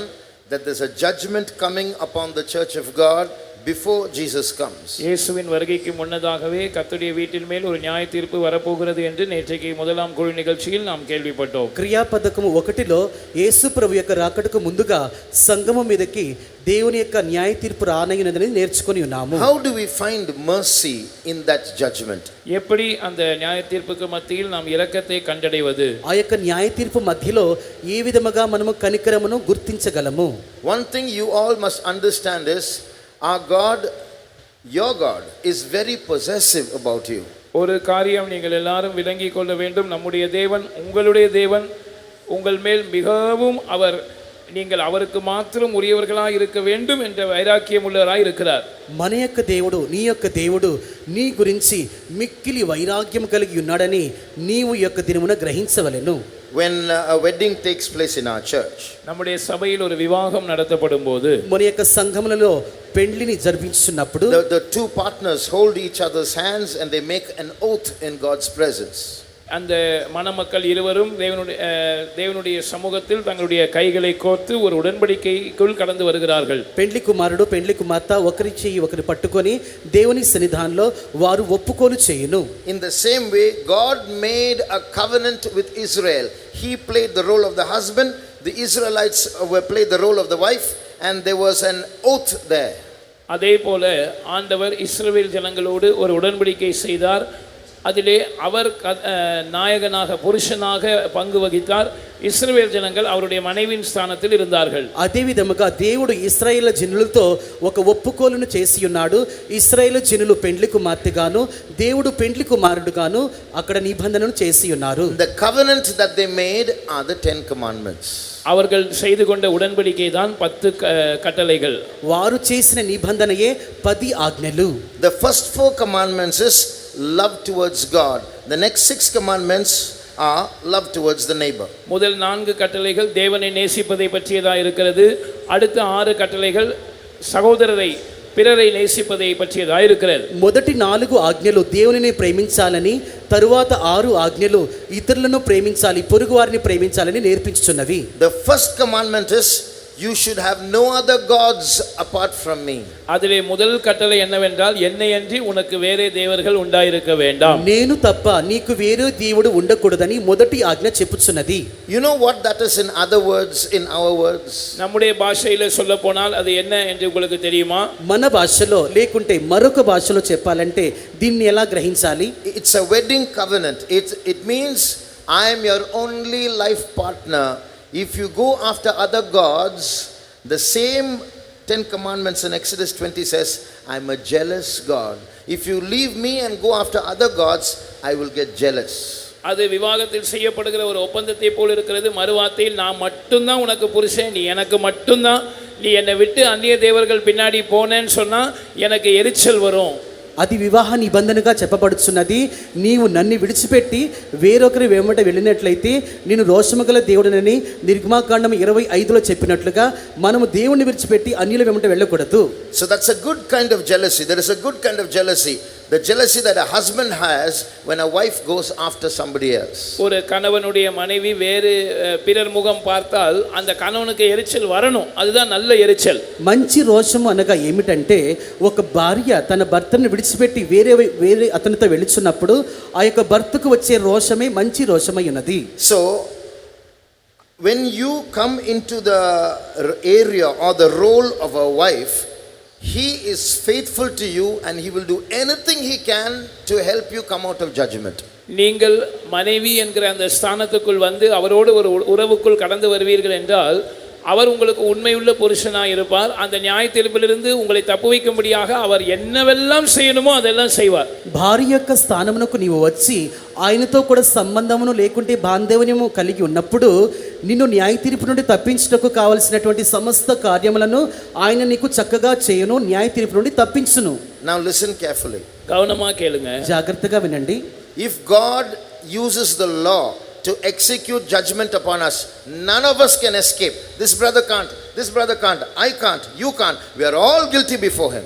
that there's a judgment coming upon the church of God before Jesus comes. இயேசுவின் வருகைக்கு முன்னதாகவே கர்த்தருடைய வீட்டின் மேல் ஒரு நியாய தீர்ப்பு வரப்போகிறது என்று நேற்றைக்கு முதலாம் குழு நிகழ்ச்சியில் நாம் கேள்விப்பட்டோம். క్రియాపదకము 1లో యేసు ప్రభు యొక్క రాకడకు ముందుగా సంఘము మీదకి దేవుని యొక్క న్యాయ తీర్పు రానయ్యున్నదని నేర్చుకొని ఉన్నాము. How do we find mercy in that judgment? எப்படி அந்த நியாய தீர்ப்புக்கு மத்தியில் நாம் இரக்கத்தை கண்டடைவது? ఆ యొక్క న్యాయ తీర్పు మధ్యలో ఏ విధముగా మనము కనికరమును గుర్తించగలము? One thing you all must understand is our God, your God, is very possessive about you. ஒரு காரியம் நீங்கள் எல்லாரும் விளங்கிக் கொள்ள வேண்டும். நம்முடைய தேவன், உங்களுடைய தேவன், உங்கள் மேல் மிகவும் நீங்கள் அவருக்கு மாத்திரம் உரியவர்களாக இருக்க வேண்டும் என்ற வைராக்கியம் உள்ளவராய் இருக்கிறார். మన యొక్క దేవుడు, నీ యొక్క దేవుడు నీ గురించి మిక్కిలి వైరాగ్యం కలిగి ఉన్నాడని నీవు యొక్క దినమున గ్రహించవలెను. When a wedding takes place in our church, நம்முடைய சபையில் ஒரு விவாகம் நடத்தப்படும் போது మన యొక్క సంఘములలో పెండ్లిని జరిపించున్నప్పుడు the two partners hold each other's hands and they make an oath in God's presence. அந்த மணமக்கள் இருவரும் தேவனுடைய சமூகத்தில் தங்களுடைய கைகளை கோர்த்து ஒரு உடன்படிக்கைக்குள் கடந்து வருகிறார்கள். పెండ్లి కుమారుడు పెండ్లి కుమార్తె ఒకరి చెయ్యి ఒకరి పట్టుకొని దేవుని సన్నిధానంలో వారు ఒప్పుకోలు చేయును. In the same way, God made a covenant with Israel. He played the role of the husband, the Israelites played the role of the wife, and there was an oath there. அதே போல ஆண்டவர் இஸ்ரவேல் ஜனங்களோடு ஒரு உடன்படிக்கை செய்தார். அதிலே அவர் நாயகனாக புருஷனாக பங்கு வகித்தார். இஸ்ரவேல் ஜனங்கள் அவருடைய மனைவியின் స్థానத்தில் இருந்தார்கள். అదే విధముగా దేవుడు ఇశ్రాయేలు జనులతో ఒక ఒప్పుకోలును చేసి ఉన్నాడు. ఇశ్రాయేలు జనులు పెండ్లి కుమార్తెగాను దేవుడు పెండ్లి కుమారుడుగాను అక్కడ నిబంధనను చేసి ఉన్నారు. The covenant that they made are the 10 commandments. அவர்கள் செய்து கொண்ட உடன்படிக்கை தான் 10 கட்டளைகள். వారు చేసిన నిబంధనయే 10 ఆజ్ఞలు. The first 4 commandments is love towards God. The next 6 commandments are love towards the neighbor. முதல் 4 கட்டளைகள் தேவனை நேசிப்பதை பற்றியதா இருக்கிறது. அடுத்த 6 கட்டளைகள் சகோதரரை பிறரை நேசிப்பதை பற்றியதா இருக்கிறது. మొదటి 4 ఆజ్ఞలు దేవునిని ప్రేమించాలని, తరువాత 6 ఆజ్ఞలు ఇతరులను ప్రేమించాలి, పొరుగువారిని ప్రేమించాలని నేర్పించుచున్నవి. The first commandment is you should have no other gods apart from me. அதிலே முதல் கட்டளை என்னவென்றால் என்னையன்றி உனக்கு வேறே தேவர்கள் உண்டாயிருக்க வேண்டாம். నేను తప్ప నీకు వేరే దేవుడు ఉండకూడదని మొదటి ఆజ్ఞ చెప్పుచున్నది. You know what that is in other words, in our words? நம்முடைய பாஷையில சொல்லப்போனால் அது என்ன என்று உங்களுக்கு தெரியுமா? మన భాషలో లేకుంటే మరొక భాషలో చెప్పాలంటే దీన్ని ఎలా గ్రహించాలి? It's a wedding covenant. It means I am your only life partner. If you go after other gods, the same 10 commandments in Exodus 20 says, I'm a jealous God. If you leave me and go after other gods, I will get jealous. அது விவாகத்தில் செய்யப்படுகிற ஒரு ஒப்பந்தத்தை போல் இருக்கிறது. மறுவார்த்தையில் நான் மட்டும்தான் உனக்கு புருஷன், நீ எனக்கு மட்டும்தான், நீ என்னை விட்டு அந்நிய தேவர்கள் பின்னாடி போனேன்னு சொன்னா எனக்கு எரிச்சல் வரும். అది వివాహ నిబంధనగా చెప్పబడుచున్నది. నీవు నన్ను విడిచిపెట్టి వేరొకరి వెంబట వెళ్ళినట్లయితే నేను రోషముగల దేవుడినని నిర్గమాకాండం 25లో చెప్పినట్లుగా మనము దేవుని విడిచిపెట్టి అన్యుల వెంబట వెళ్ళకూడదు. So that's a good kind of jealousy. There is a good kind of jealousy. The jealousy that a husband has when a wife goes after somebody else. ஒரு கணவனுடைய மனைவி வேறு பிறர் முகம் பார்த்தால் அந்த கணவனுக்கு எரிச்சல் வரணும். அதுதான் நல்ல எரிச்சல். మంచి రోషము అనగా ఏమిటంటే ఒక భార్య తన భర్తను విడిచిపెట్టి వేరే అతనితో వెళుచున్నప్పుడు ఆ యొక్క భర్తకు వచ్చే రోషమే మంచి రోషమై ఉన్నది. So when you come into the area or the role of a wife, he is faithful to you and he will do anything he can to help you come out of judgment. நீங்கள் மனைவி என்கிற அந்த ஸ்தானத்துக்குள் வந்து அவரோடு ஒரு உறவுக்குள் கடந்து வருவீர்கள் என்றால் அவர் உங்களுக்கு உண்மையுள்ள புருஷனாக இருப்பார். அந்த நியாய தீர்ப்பிலிருந்து உங்களை தப்புவிக்கும்படியாக அவர் என்னவெல்லாம் செய்யணுமோ அதெல்லாம் செய்வார். భార్య యొక్క స్థానమునకు నీవు వచ్చి ఆయనతో కూడా సంబంధమును లేకుంటే బాంధవ్యము కలిగి ఉన్నప్పుడు నిన్ను న్యాయ తీర్పు నుండి తప్పించుటకు కావలసినటువంటి సమస్త కార్యములను ఆయన నీకు చక్కగా చేయను, న్యాయ తీర్పు నుండి తప్పించును. Now listen carefully. கவனமாக கேளுங்க. జాగ్రత్తగా వినండి. If God uses the law to execute judgment upon us, none of us can escape. This brother can't, this brother can't, I can't, you can't. We are all guilty before him.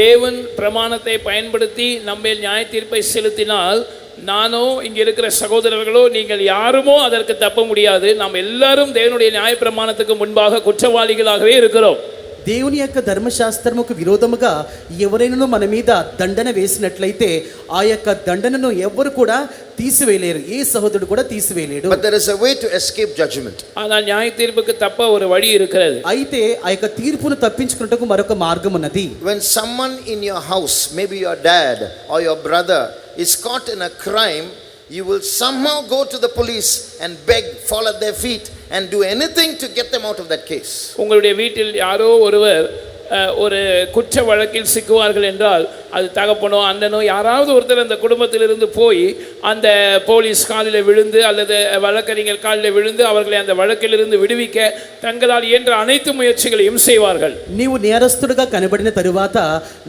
தேவன் பிரமாணத்தை பயன்படுத்தி நம்மேல் நியாய தீர்ப்பை செலுத்தினால் நானோ இங்கே இருக்கிற சகோதரர்களோ நீங்கள் யாருமோ அதற்கு தப்ப முடியாது. நாம் எல்லாரும் தேவனுடைய நியாய பிரமாணத்துக்கு முன்பாக குற்றவாளிகளாகவே இருக்கிறோம். దేవుని యొక్క ధర్మశాస్త్రముకు విరోధముగా ఎవరైనా మన మీద దండన వేసినట్లయితే ఆ యొక్క దండనను ఎవ్వరు కూడా తీసివేయలేరు, ఏ సహోదరుడు కూడా తీసివేయలేడు. But there is a way to escape judgment. ஆனால் நியாய தீர்ப்புக்கு தப்ப ஒரு வழி இருக்கிறது. అయితే ఆ యొక్క తీర్పును తప్పించుకున్నట్టుకు మరొక మార్గం ఉన్నది. When someone in your house, maybe your dad or your brother, is caught in a crime, you will somehow go to the police and beg, fall at their feet and do anything to get them out of that case. உங்களுடைய வீட்டில் யாரோ ஒருவர் ஒரு குற்ற வழக்கில் சிக்குவார்கள் என்றால் அது தகப்பனோ அண்ணனோ யாராவது ஒருத்தர் அந்த குடும்பத்திலிருந்து போய் அந்த போலீஸ் காலில் விழுந்து அல்லது வழக்கறிஞர் காலில் விழுந்து அவர்களை அந்த வழக்கிலிருந்து விடுவிக்க தங்களால் இயன்ற அனைத்து முயற்சிகளையும் செய்வார்கள். నీవు నేరస్తుడిగా కనబడిన తరువాత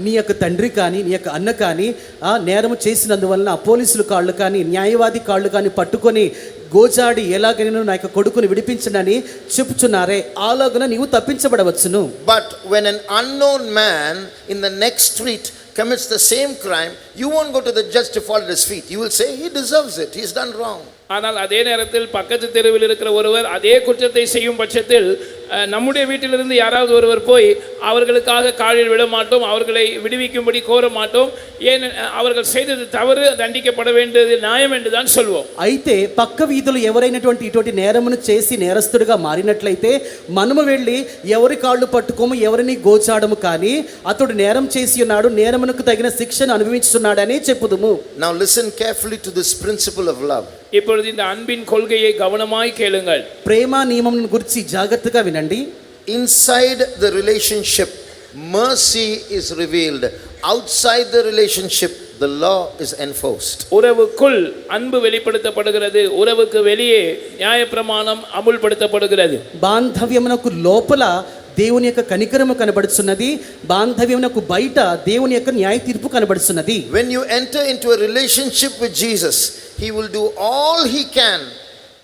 నీ యొక్క తండ్రి కానీ నీ యొక్క అన్న కానీ ఆ నేరము చేసినందువలన పోలీసుల కాళ్ళు కానీ న్యాయవాది కాళ్ళు కానీ పట్టుకొని గోచాడి ఎలాగైనా నా యొక్క కొడుకుని విడిపించనని చెప్పుచున్నారే, అలాగున నీవు తప్పించబడవచ్చును. But when an unknown man in the next street commits the same crime, you won't go to the judge to fall at his feet. You will say he deserves it, he's done wrong. ஆனால் அதே நேரத்தில் பக்கத்து தெருவில் இருக்கிற ஒருவர் அதே குற்றத்தை செய்யும் பட்சத்தில் நம்முடைய வீட்டிலிருந்து யாராவது ஒருவர் போய் அவர்களுக்காக காலில் விட மாட்டோம், அவர்களை விடுவிக்கும்படி கோர மாட்டோம். ஏன் அவர்கள் செய்தது தவறு, தண்டிக்கப்பட வேண்டியது நியாயம் என்று தான் சொல்வோம். అయితే పక్క వీధులు ఎవరైనటువంటి ఇటువంటి నేరమును చేసి నేరస్తుడిగా మారినట్లయితే మనము వెళ్ళి ఎవరి కాళ్ళు పట్టుకోము, ఎవరిని గోచాడము, కానీ అతడు నేరం చేసి ఉన్నాడు, నేరమునకు తగిన శిక్షను అనుభవించున్నాడని చెప్పుదుము. Now listen carefully to this principle of love. இப்பொழுது இந்த அன்பின் கொள்கையை கவனமாய் கேளுங்கள். ప్రేమ నియమం గురించి జాగ్రత్తగా వినండి. Inside the relationship, mercy is revealed. Outside the relationship, the law is enforced. உறவுக்குள் அன்பு வெளிப்படுத்தப்படுகிறது, உறவுக்கு வெளியே நியாயப்பிரமாணம் அமுல்படுத்தப்படுகிறது. బాంధవ్యమునకు లోపల దేవుని యొక్క కనికరము కనబడుచున్నది, బాంధవ్యమునకు బయట దేవుని యొక్క న్యాయ తీర్పు కనబడుచున్నది. When you enter into a relationship with Jesus, he will do all he can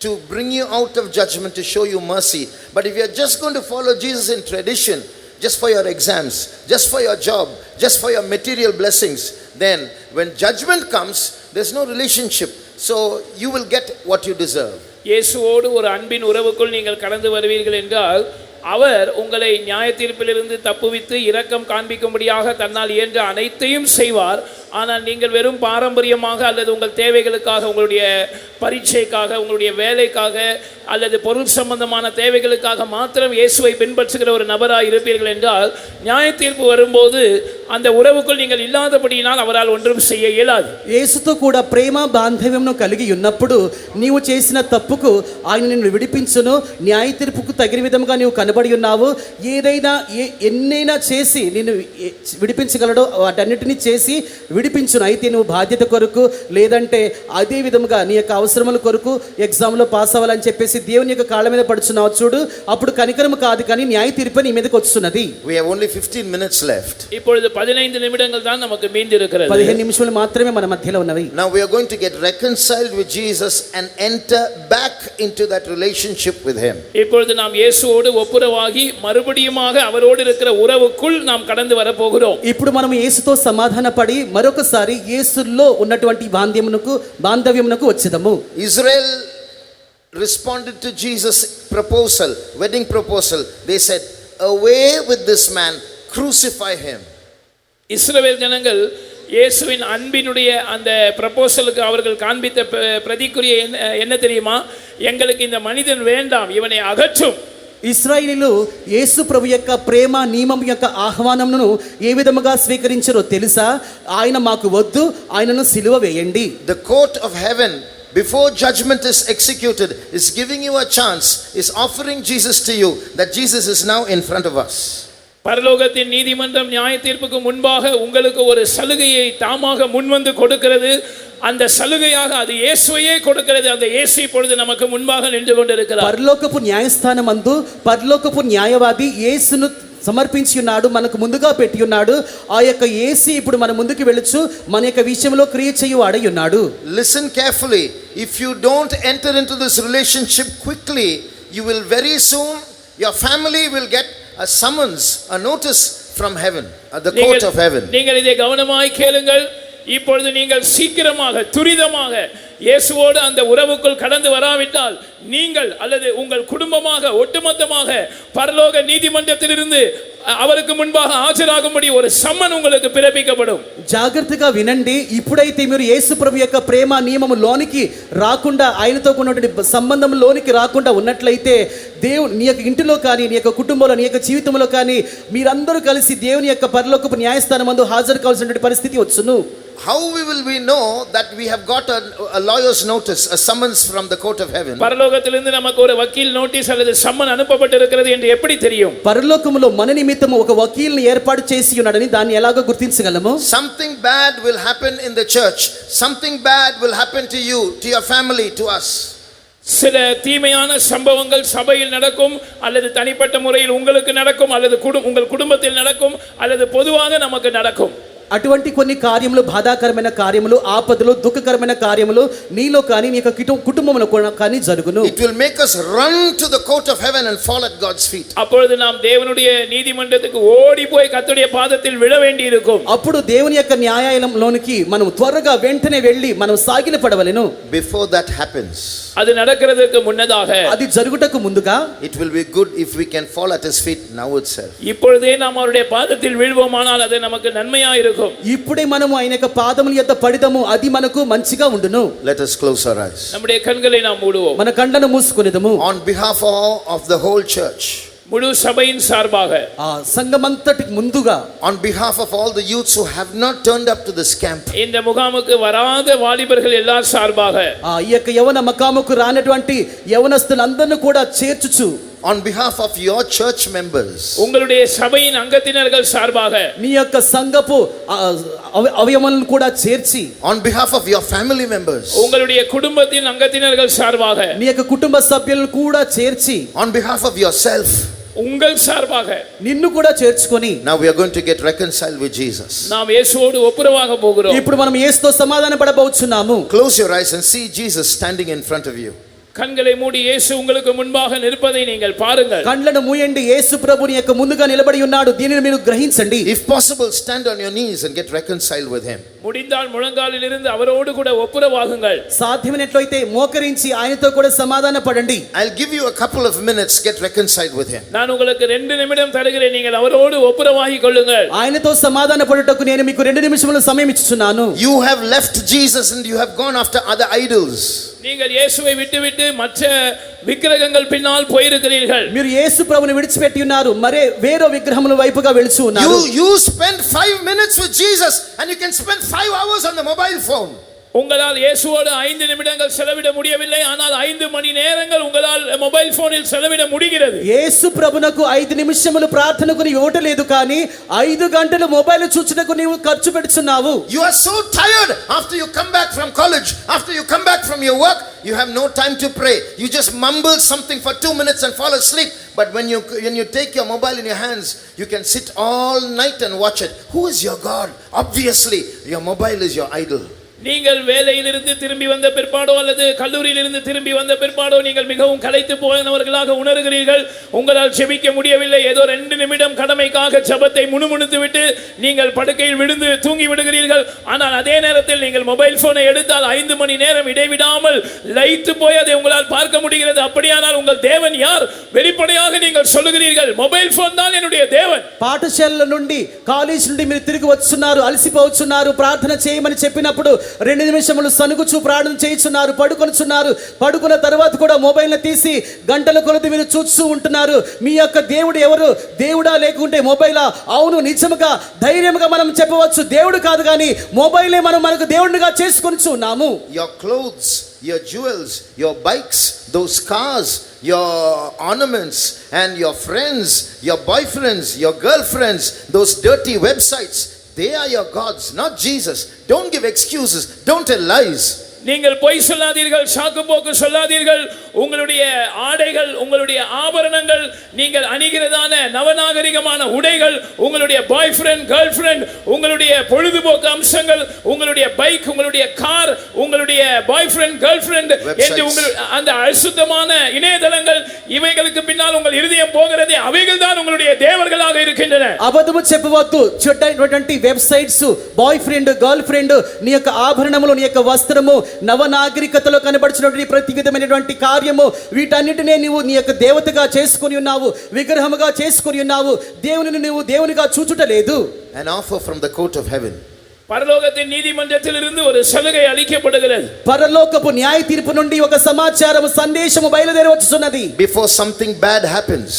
to bring you out of judgment, to show you mercy. But if you are just going to follow Jesus in tradition, just for your exams, just for your job, just for your material blessings, then when judgment comes, there's no relationship. So you will get what you deserve. இயேசுவோடு ஒரு அன்பின் உறவுக்குள் நீங்கள் கடந்து வருவீர்கள் என்றால் அவர் உங்களை நியாய தீர்ப்பிலிருந்து தப்புவித்து இரக்கம் காண்பிக்கும்படியாக தன்னால் இயன்ற அனைத்தையும் செய்வார். ஆனால் நீங்கள் வெறும் பாரம்பரியமாக அல்லது உங்கள் தேவைகளுக்காக, உங்களுடைய பரீட்சைக்காக, உங்களுடைய வேலைக்காக அல்லது பொருள் சம்பந்தமான தேவைகளுக்காக மாத்திரம் இயேசுவை பின்பற்றுகிற ஒரு நபராக இருப்பீர்கள் என்றால் நியாய தீர்ப்பு வரும்போது அந்த உறவுக்குள் நீங்கள் இல்லாதபடியினால் அவரால் ஒன்றும் செய்ய இயலாது. యేసుతో కూడా ప్రేమ బాంధవ్యమును కలిగి ఉన్నప్పుడు నీవు చేసిన తప్పుకు ఆయన నిన్ను విడిపించును, న్యాయ తీర్పుకు తగిన విధంగా నీవు కనబడి ఉన్నావు. ఏదైనా ఎన్నైనా చేసి నిన్ను విడిపించగలడో వాటన్నిటినీ చేసి విడిపించును. అయితే నువ్వు బాధ్యత కొరకు లేదంటే అదే విధముగా నీ యొక్క అవసరముల కొరకు ఎగ్జామ్లో పాస్ అవ్వాలని చెప్పేసి దేవుని యొక్క కాళ్ళ మీద పడుచున్నావు చూడు, అప్పుడు కనికరము కాదు కానీ న్యాయ తీర్పు నీ మీదకి వస్తున్నది. We have only 15 minutes left. இப்பொழுது 15 நிமிடங்கள் தான் நமக்கு மீதி இருக்கிறது. 15 నిమిషాలు మాత్రమే మన మధ్యలో ఉన్నవి. Now we are going to get reconciled with Jesus and enter back into that relationship with him. இப்பொழுது நாம் இயேசுவோடு ஒப்புரவாகி மறுபடியுமாக அவரோடு இருக்கிற உறவுக்குள் நாம் கடந்து வர போகிறோம். ఇప్పుడు మనం యేసుతో సమాధానపడి మరొకసారి యేసులో ఉన్నటువంటి బాంధవ్యమునకు వచ్చేదము. Israel responded to Jesus' proposal, wedding proposal. They said, away with this man, crucify him. இஸ்ரவேல் ஜனங்கள் இயேசுவின் அன்பினுடைய அந்த ப்ரப்போசலுக்கு அவர்கள் காண்பித்த பிரதிக்குரிய என்ன தெரியுமா? எங்களுக்கு இந்த மனிதன் வேண்டாம், இவனை அகற்றும். ఇశ్రాయేలీలు యేసు ప్రభు యొక్క ప్రేమ నియమం యొక్క ఆహ్వానమును ఏ విధముగా స్వీకరించారో తెలుసా? ఆయన మాకు వద్దు, ఆయనను సిలువ వేయండి. The court of heaven before judgment is executed, is giving you a chance, is offering Jesus to you, that Jesus is now in front of us. பரலோகத்தின் நீதிமன்றம் நியாய தீர்ப்புக்கு முன்பாக உங்களுக்கு ஒரு சலுகையை தாமாக முன்வந்து கொடுக்கிறது. அந்த சலுகையாக அது இயேசுவையே கொடுக்கிறது. அந்த இயேசு இப்பொழுது நமக்கு முன்பாக நின்று கொண்டிருக்கிறார். పరలోకపు న్యాయస్థానమందు పరలోకపు న్యాయవాది యేసును సమర్పించి ఉన్నాడు, మనకు ముందుగా పెట్టి ఉన్నాడు. ఆ యొక్క యేసు ఇప్పుడు మన ముందుకు వెళ్ళొచ్చు, మన యొక్క విషయంలో క్రియ చేయువాడై ఉన్నాడు. Listen carefully. If you don't enter into this relationship quickly, you will very soon, your family will get a summons, a notice from heaven, at the court of heaven. நீங்கள் இதை கவனமாய் கேளுங்கள். இப்பொழுது நீங்கள் சீக்கிரமாக துரிதமாக இயேசுவோடு அந்த உறவுக்குள் கடந்து வராவிட்டால் நீங்கள் அல்லது உங்கள் குடும்பமாக ஒட்டுமொத்தமாக பரலோக நீதிமன்றத்திலிருந்து அவருக்கு முன்பாக ஆஜராகும்படி ஒரு சம்மன் உங்களுக்கு பிறப்பிக்கப்படும். జాగ్రత్తగా వినండి. ఇప్పుడైతే మీరు యేసు ప్రభు యొక్క ప్రేమ నియమము లోనికి రాకుండా, ఆయనతో ఉన్నటువంటి సంబంధం లోనికి రాకుండా ఉన్నట్లయితే దేవుని నీ యొక్క ఇంటిలో కానీ, నీ యొక్క కుటుంబంలో, నీ యొక్క జీవితంలో కానీ మీరందరూ కలిసి దేవుని యొక్క పరలోకపు న్యాయస్థానమందు హాజరు కావాల్సినటువంటి పరిస్థితి వచ్చును. How will we know that we have got a lawyer's notice, a summons from the court of heaven? பரலோகத்திலிருந்து நமக்கு ஒரு வக்கீல் நோட்டீஸ் அல்லது சம்மன் அனுப்பப்பட்டிருக்கிறது என்று எப்படி தெரியும்? పరలోకములో మన నిమిత్తము ఒక వకీల్ని ఏర్పాటు చేసి ఉన్నాడని దాన్ని ఎలాగో గుర్తించగలము? Something bad will happen in the church. Something bad will happen to you, to your family, to us. சில தீமையான சம்பவங்கள் சபையில் நடக்கும், அல்லது தனிப்பட்ட முறையில் உங்களுக்கு நடக்கும், அல்லது உங்கள் குடும்பத்தில் நடக்கும், அல்லது பொதுவாக நமக்கு நடக்கும். అటువంటి కొన్ని కార్యములు, బాధాకరమైన కార్యములు, ఆపదలు, దుఃఖకరమైన కార్యములు నీలో కానీ నీ యొక్క కుటుంబంలో కానీ జరుగును. It will make us run to the court of heaven and fall at God's feet. அப்பொழுது நாம் தேவனுடைய நீதிமன்றத்துக்கு ஓடி போய் கர்த்தருடைய பாதத்தில் விழ வேண்டி இருக்கும். అప్పుడు దేవుని యొక్క న్యాయాలయంలోనికి మనం త్వరగా వెంటనే వెళ్ళి మనం సాగిలపడవలెను. Before that happens, அது நடக்கிறதுக்கு முன்னதாக, అది జరుగుటకు ముందుగా, it will be good if we can fall at his feet now itself. இப்பொழுதே நாம் அவருடைய பாதத்தில் வீழ்வோமானால் அது நமக்கு நன்மையா இருக்கும். ఇప్పుడే మనము ఆయన యొక్క పాదముల యొద్ద పడిదము, అది మనకు మంచిగా ఉండును. Let us close our eyes. நம்முடைய கண்களை நாம் மூடுவோம். మన కళ్ళను మూసుకొనిదము. On behalf of the whole church, முழு சபையின் சார்பாக, ఆ సంఘమంతటికి ముందుగా, on behalf of all the youths who have not turned up to this camp, இந்த முகாமுக்கு வராத வாலிபர்கள் எல்லார் சார்பாக, ఈ యొక్క యవన మకాముకు రానటువంటి యవనస్తులందరిని కూడా చేర్చుచు, on behalf of your church members, உங்களுடைய சபையின் அங்கத்தினர்கள் சார்பாக, నీ యొక్క సంఘపు అవయవాలను కూడా చేర్చి, on behalf of your family members, உங்களுடைய குடும்பத்தின் அங்கத்தினர்கள் சார்பாக, నీ యొక్క కుటుంబ సభ్యులను కూడా చేర్చి, on behalf of yourself, உங்கள் சார்பாக నిన్ను కూడా చేర్చుకొని, now we are going to get reconciled with Jesus. நாம் இயேசுவோடு ஒப்புரவாக போகிறோம். ఇప్పుడు మనం యేసుతో సమాధాన పడబోచున్నాము. Close your eyes and see Jesus standing in front of you. கண்களை மூடி இயேசு உங்களுக்கு முன்பாக நிற்பதை நீங்கள் பாருங்கள். కళ్ళను మూయండి. యేసు ప్రభుని యొక్క ముందుగా నిలబడి ఉన్నాడు. దీనిని మీరు గ్రహించండి. If possible, stand on your knees and get reconciled with him. முடிந்தால் முழங்காலில் இருந்து அவரோடு கூட ஒப்புரவாகுங்கள். సాధ్యమైనట్లయితే మోకరించి ఆయనతో కూడా సమాధాన పడండి. I'll give you a couple of minutes, get reconciled with him. நான் உங்களுக்கு 2 நிமிடம் தருகிறேன், நீங்கள் அவரோடு ஒப்புரவாகிக் கொள்ளுங்கள். ఆయనతో సమాధాన పడుటకు నేను మీకు 2 నిమిషముల సమయం ఇచ్చుచున్నాను. You have left Jesus and you have gone after other idols. நீங்கள் இயேசுவை விட்டுவிட்டு மற்ற విగ్రహங்கள் பின்னால் போயிருக்கிறீர்கள். మీరు యేసు ప్రభువుని విడిచిపెట్టి ఉన్నారు, మరే వేరే విగ్రహముల వైపుగా వెళ్తూ ఉన్నారు. You spend 5 minutes with Jesus and you can spend 5 hours on the mobile phone. உங்களால் இயேசுவோடு 5 நிமிடங்கள் செலவிட முடியவில்லை, ஆனால் 5 மணி நேரங்கள் உங்களால் மொபைல் போனில் செலவிட முடிகிறது. యేసు ప్రభునకు 5 నిమిషములు ప్రార్థనకు నీవు ఇవ్వటలేదు, కానీ 5 గంటలు మొబైల్ చూచుటకు నీవు ఖర్చు పెడుతున్నావు. You are so tired after you come back from college, after you come back from your work, you have no time to pray. You just mumble something for 2 minutes and fall asleep. But when you take your mobile in your hands, you can sit all night and watch it. Who is your God? Obviously, your mobile is your idol. நீங்கள் வேலையிலிருந்து திரும்பி வந்த பிற்பாடோ அல்லது கல்லூரியிலிருந்து திரும்பி வந்த பிற்பாடோ நீங்கள் மிகவும் களைத்து போனவர்களாக உணர்கிறீர்கள். உங்களால் ஜெபிக்க முடியவில்லை. ஏதோ 2 நிமிடம் கடமைக்காக ஜெபத்தை முணுமுணுத்து விட்டு நீங்கள் படுக்கையில் விழுந்து தூங்கி விடுகிறீர்கள். ஆனால் அதே நேரத்தில் நீங்கள் மொபைல் போனை எடுத்தால் 5 மணி நேரம் இடைவிடாமல் லைத்து போய் அதை உங்களால் பார்க்க முடிகிறது. அப்படியானால் உங்கள் தேவன் யார்? வெளிப்படையாக நீங்கள் சொல்லுகிறீர்கள், மொபைல் போன் தான் என்னுடைய தேவன். పాఠశాల నుండి, కాలేజ్ నుండి మీరు తిరిగి వస్తున్నారు, అలసిపోతున్నారు, ప్రార్థన చేయమని చెప్పినప్పుడు 2 నిమిషములు సనుగుచూ ప్రార్థన చేయుచున్నారు, పడుకొనుచున్నారు. పడుకున్న తర్వాత కూడా మొబైల్ని తీసి గంటల కొలది మీరు చూస్తూ ఉంటున్నారు. మీ యొక్క దేవుడు ఎవరు? దేవుడా లేకుంటే మొబైలా? అవును, నిజముగా ధైర్యంగా మనం చెప్పవచ్చు, దేవుడు కాదు కానీ మొబైలే మనకు దేవుడిగా చేసుకొనిచు ఉన్నాము. Your clothes, your jewels, your bikes, those cars, your ornaments, and your friends, your boyfriends, your girlfriends, those dirty websites, they are your gods, not Jesus. Don't give excuses. Don't tell lies. நீங்கள் பொய் சொல்லாதீர்கள், சாக்கு போக்கு சொல்லாதீர்கள். உங்களுடைய ஆடைகள், உங்களுடைய ஆபரணங்கள், நீங்கள் அணிகிறதான நவநாகரிகமான உடைகள், உங்களுடைய பாய் ஃப்ரெண்ட், கேர்ள் ஃப்ரெண்ட், உங்களுடைய பொழுதுபோக்கு அம்சங்கள், உங்களுடைய பைக், உங்களுடைய கார், உங்களுடைய பாய் ஃப்ரெண்ட், கேர்ள் ஃப்ரெண்ட் என்று அந்த அசுத்தமான இணையதளங்கள், இவைகளுக்கு பின்னால் உங்கள் இருதயம் போகிறதே, அவைகள் தான் உங்களுடைய தேவர்களாக இருக்கின்றன. అబద్ధము చెప్పవద్దు. చెడ్డైనటువంటి websites, boy friend, girl friend, నీ యొక్క ఆభరణములు, నీ యొక్క వస్త్రము, నవనాగరికతలో కనబడుచున్నటువంటి ప్రతి విధమైనటువంటి కార్యము, వీటన్నిటినే నీవు నీ యొక్క దేవతగా చేసుకొని ఉన్నావు, విగ్రహముగా చేసుకొని ఉన్నావు. దేవునిని నీవు దేవునిగా చూచుటలేదు. An offer from the court of heaven. பரலோகத்தின் நீதிமன்றத்திலிருந்து ஒரு சலுகை அளிக்கப்படுகிறது. పరలోకపు న్యాయ తీర్పు నుండి ఒక సమాచారము, సందేశము బయలుదేరి వచ్చుచున్నది. Before something bad happens,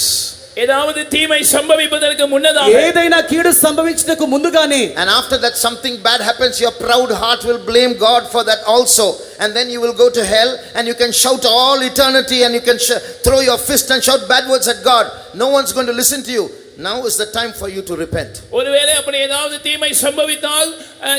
ஏதாவது தீமை சம்பவிப்பதற்கு முன்னதாக, ఏదైనా కీడు సంభవించుటకు ముందుగానే, and after that something bad happens, your proud heart will blame God for that also, and then you will go to hell and you can shout all eternity and you can throw your fist and shout bad words at God. No one's going to listen to you. Now is the time for you to repent. ஒருவேளை அப்படி ஏதாவது தீமை சம்பவித்தால்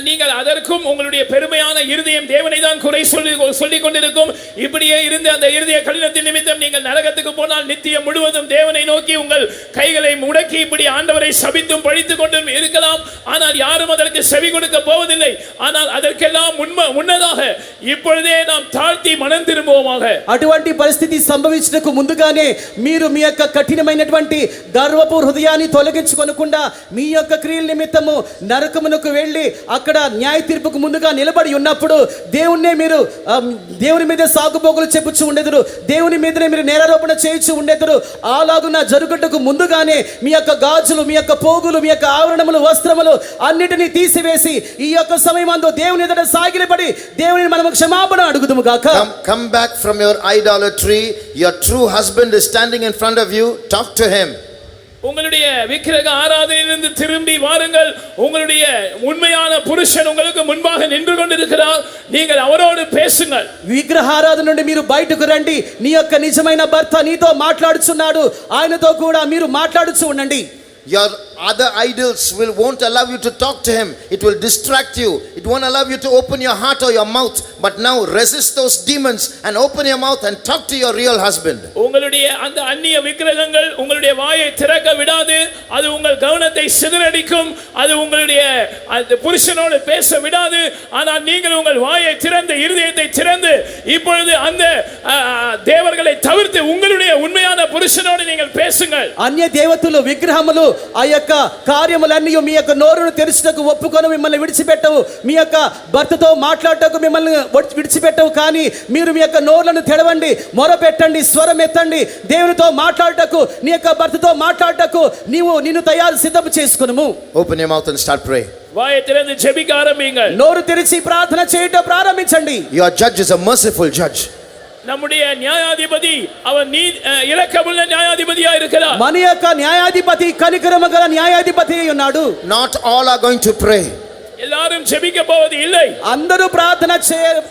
நீங்கள் அதற்கும் உங்களுடைய பெருமையான இருதயம் தேவனை தான் குறை சொல்லிக் கொண்டிருக்கும். இப்படியே இருந்து அந்த இருதய கடினத்தின் நிமித்தம் நீங்கள் நரகத்துக்கு போனால் நித்தியம் முழுவதும் தேவனை நோக்கி உங்கள் கைகளை முடக்கி இப்படி ஆண்டவரை சபித்தும் பழித்துக் கொண்டும் இருக்கலாம். ஆனால் யாரும் அதற்கு செவி கொடுக்க போவதில்லை. ஆனால் அதற்கெல்லாம் முன்னதாக இப்பொழுதே நாம் தாழ்த்தி மனம் திரும்புவோமாக. అటువంటి పరిస్థితి సంభవించుటకు ముందుగానే మీరు మీ యొక్క కఠినమైనటువంటి గర్వపు హృదయాన్ని తొలగించుకొనకుండా మీ యొక్క క్రియల నిమిత్తము నరకమునకు వెళ్ళి అక్కడ న్యాయ తీర్పుకు ముందుగా నిలబడి ఉన్నప్పుడు దేవుని మీద సాగుబోగులు చెప్పుచు ఉండెదరు, దేవుని మీదనే మీరు నేరారోపణ చేయించు ఉండెదరు. అలాగున జరుగుటకు ముందుగానే మీ యొక్క గాజులు, మీ యొక్క పోగులు, మీ యొక్క ఆవరణములు, వస్త్రములు అన్నిటినీ తీసివేసి ఈ యొక్క సమయమందు దేవుని ఎదుట సాగిలపడి దేవుని మనము క్షమాపణ అడుగుదుము గాక. Come back from your idolatry. Your true husband is standing in front of you. Talk to him. உங்களுடைய விக்கிரக ஆராதனையிலிருந்து திரும்பி வாருங்கள். உங்களுடைய உண்மையான புருஷன் உங்களுக்கு முன்பாக நின்று கொண்டிருக்கிறார். நீங்கள் அவரோடு பேசுங்கள். విగ్రహారాధన నుండి మీరు బయటకు రండి. నీ యొక్క నిజమైన భర్త నీతో మాట్లాడుచున్నాడు. ఆయనతో కూడా మీరు మాట్లాడుచు ఉండండి. Your other idols won't allow you to talk to him. It will distract you. It won't allow you to open your heart or your mouth. But now resist those demons and open your mouth and talk to your real husband. உங்களுடைய அந்த அந்நிய விக்கிரகங்கள் உங்களுடைய வாயை திறக்க விடாது. அது உங்கள் கவனத்தை சிதறடிக்கும். அது உங்களுடைய அந்த புருஷனோடு பேச விடாது. ஆனால் நீங்கள் உங்கள் வாயை திறந்து, இருதயத்தை திறந்து இப்பொழுது அந்த தேவர்களை தவிர்த்து உங்களுடைய உண்மையான புருஷனோடு நீங்கள் பேசுங்கள். అన్య దేవతలు, విగ్రహములు, ఆ యొక్క కార్యములన్నీ మీ యొక్క నోరును తెరుచుటకు ఒప్పుకొని మిమ్మల్ని విడిచిపెట్టవు. మీ యొక్క భర్తతో మాట్లాడటకు మిమ్మల్ని విడిచిపెట్టవు. కానీ మీరు మీ యొక్క నోరులను తెరవండి, మొరపెట్టండి, స్వరం ఎత్తండి. దేవునితో మాట్లాడటకు, నీ యొక్క భర్తతో మాట్లాడటకు నిన్ను తయారు సిద్ధం చేసుకును. Open your mouth and start praying. வாயை திறந்து ஜெபிக்க ஆரம்பியுங்கள். నోరు తెరిచి ప్రార్థన చేయటం ప్రారంభించండి. Your judge is a merciful judge. நம்முடைய நியாயாதிபதி அவர் இரக்கமுள்ள நியாயாதிபதியா இருக்கிறார். మన యొక్క న్యాయాధిపతి కనికరము గల న్యాయాధిపతి అయి ఉన్నాడు. Not all are going to pray. எல்லாரும் ஜெபிக்க போவது இல்லை. అందరూ ప్రార్థన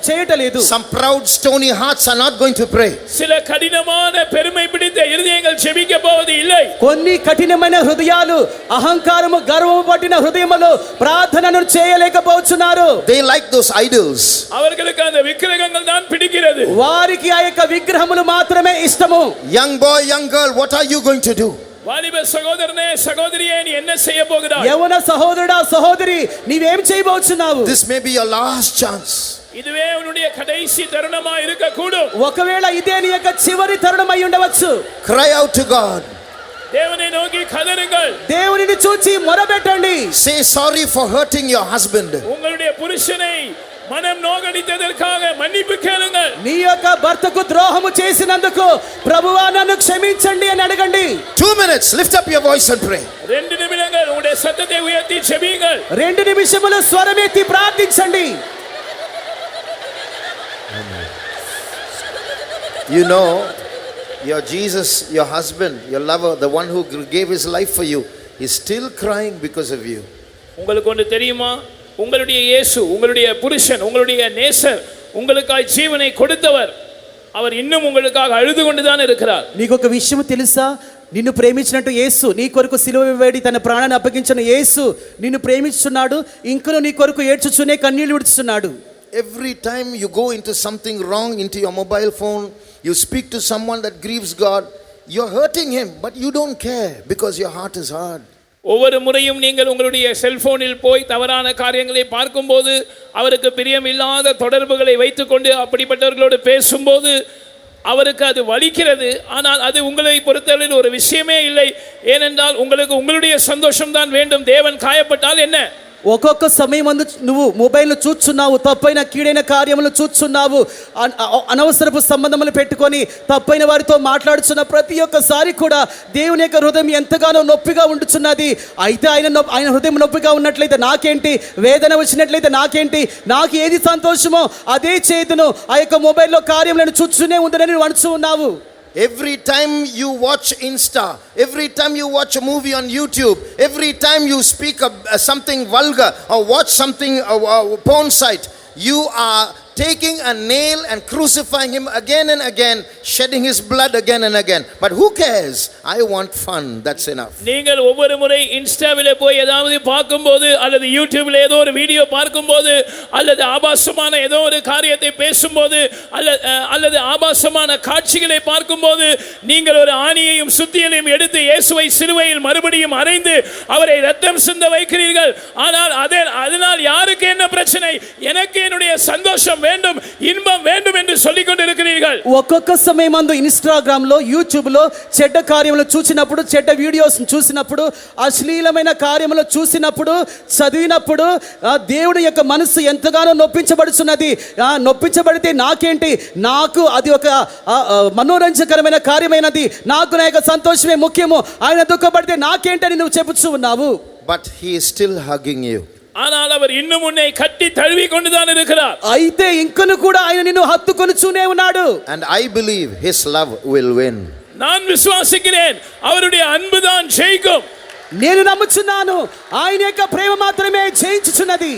చేయటలేదు. Some proud stony hearts are not going to pray. சில கடினமான பெருமை பிடித்த இருதயங்கள் ஜெபிக்க போவது இல்லை. కొన్ని కఠినమైన హృదయాలు, అహంకారము, గర్వము పట్టిన హృదయములు ప్రార్థనను చేయలేకపోతున్నారు. They like those idols. அவர்களுக்கு அந்த விக்கிரகங்கள் தான் பிடிக்கிறது. వారికి ఆ యొక్క విగ్రహములు మాత్రమే ఇష్టము. Young boy, young girl, what are you going to do? வாலிப சகோதரனே, சகோதரியே, நீ என்ன செய்ய போகிறாய்? యవన సహోదరుడా, సహోదరి, నీవేం చేయబోతున్నావు? This may be your last chance. இதுவே உன்னுடைய கடைசி தருணமா இருக்க கூடும். ఒకవేళ ఇదే నీ యొక్క చివరి తరుణం అయి ఉండవచ్చు. Cry out to God. தேவனை நோக்கி கதறுங்கள். దేవునిని చూచి మొరపెట్టండి. Say sorry for hurting your husband. உங்களுடைய புருஷனை மனம் நோகடித்ததற்காக மன்னிப்பு கேளுங்கள். నీ యొక్క భర్తకు ద్రోహము చేసినందుకు ప్రభువా నన్ను క్షమించండి అని అడగండి. 2 minutes, lift up your voice and pray. 2 நிமிடங்கள் உங்களுடைய சத்தத்தை உயர்த்தி ஜெபியுங்கள். 2 నిమిషములు స్వరమెత్తి ప్రార్థించండి. You know, your Jesus, your husband, your lover, the one who gave his life for you, is still crying because of you. உங்களுக்கு ஒன்று தெரியுமா? உங்களுடைய இயேசு, உங்களுடைய புருஷன், உங்களுடைய நேசர், உங்களுக்காய் ஜீவனை கொடுத்தவர், அவர் இன்னும் உங்களுக்காக அழுது கொண்டுதான் இருக்கிறார். నీకు ఒక విషయం తెలుసా? నిన్ను ప్రేమించినట్టు యేసు నీ కొరకు సిలువ వేడి తన ప్రాణాన్ని అప్పగించిన యేసు నిన్ను ప్రేమిస్తున్నాడు. ఇంకను నీ కొరకు ఏడ్చుచునే కన్నీళ్లు విడుచున్నాడు. Every time you go into something wrong, into your mobile phone, you speak to someone that grieves God, you're hurting him, but you don't care because your heart is hard. ஒவ்வொரு முறையும் நீங்கள் உங்களுடைய செல்போனில் போய் தவறான காரியங்களை பார்க்கும்போது, அவருக்கு பிரியமில்லாத தொடர்புகளை வைத்துக்கொண்டு அப்படிப்பட்டவர்களோடு பேசும்போது அவருக்கு அது வலிக்கிறது. ஆனால் அது உங்களை பொறுத்தவரையில் ஒரு விஷயமே இல்லை. ஏனென்றால் உங்களுக்கு உங்களுடைய சந்தோஷம் தான் வேண்டும். தேவன் காயப்பட்டால் என்ன? ఒక్కొక్క సమయం అందు నువ్వు మొబైల్లో చూస్తున్నావు, తప్పైన కీడైన కార్యములు చూస్తున్నావు, అనవసరపు సంబంధములు పెట్టుకొని తప్పైన వారితో మాట్లాడుతున్న ప్రతి ఒక్కసారి కూడా దేవుని యొక్క హృదయం ఎంతగానో నొప్పిగా ఉంటున్నది. అయితే ఆయన హృదయం నొప్పిగా ఉన్నట్లయితే నాకేంటి, వేదన వచ్చినట్లయితే నాకేంటి, నాకు ఏది సంతోషమో అదే చేతును ఆ యొక్క మొబైల్లో కార్యములను చూస్తూనే ఉందని నువ్వు అనుచు ఉన్నావు. Every time you watch Insta, every time you watch a movie on YouTube, every time you speak something vulgar or watch something porn site, you are taking a nail and crucifying him again and again, shedding his blood again and again. But who cares? I want fun. That's enough. நீங்கள் ஒவ்வொரு முறை இன்ஸ்டாவிலே போய் ஏதாவது பார்க்கும்போது அல்லது யூடியூப்ல ஏதோ ஒரு வீடியோ பார்க்கும்போது அல்லது ஆபாசமான ஏதோ ஒரு காரியத்தை பேசும்போது அல்லது ஆபாசமான காட்சிகளை பார்க்கும்போது நீங்கள் ஒரு ஆணியையும் சுத்தியலையும் எடுத்து இயேசுவை சிலுவையில் மறுபடியும் அறைந்து அவரை ரத்தம் சிந்த வைக்கிறீர்கள். ஆனால் அதனால் யாருக்கு என்ன பிரச்சனை? எனக்கு என்னுடைய சந்தோஷம் வேண்டும், இன்பம் வேண்டும் என்று சொல்லிக் கொண்டிருக்கிறீர்கள். ఒక్కొక్క సమయం అందు ఇన్స్టాగ్రామ్ లో, యూట్యూబ్ లో చెడ్డ కార్యములు చూసినప్పుడు, చెడ్డ వీడియోస్ చూసినప్పుడు, అశ్లీలమైన కార్యములు చూసినప్పుడు, చదివినప్పుడు దేవుడి యొక్క మనసు ఎంతగానో నొప్పించబడుతున్నది. నొప్పించబడితే నాకేంటి, నాకు అది ఒక మనోరంజకరమైన కార్యమైనది, నాకు నా యొక్క సంతోషమే ముఖ్యము, ఆయన దుఃఖపడితే నాకేంటి అని నువ్వు చెబుతూ ఉన్నావు. But he is still hugging you. ஆனால் அவர் இன்னும் உன்னை கட்டி தழுவி கொண்டுதான் இருக்கிறார். అయితే ఇంకను కూడా ఆయన నిన్ను హత్తుకొనుచూనే ఉన్నాడు. And I believe his love will win. நான் விசுவாசிக்கிறேன் அவருடைய அன்புதான் ஜெயிக்கும். నేను నమ్ముచున్నాను ఆయన యొక్క ప్రేమ మాత్రమే జయించుచున్నది.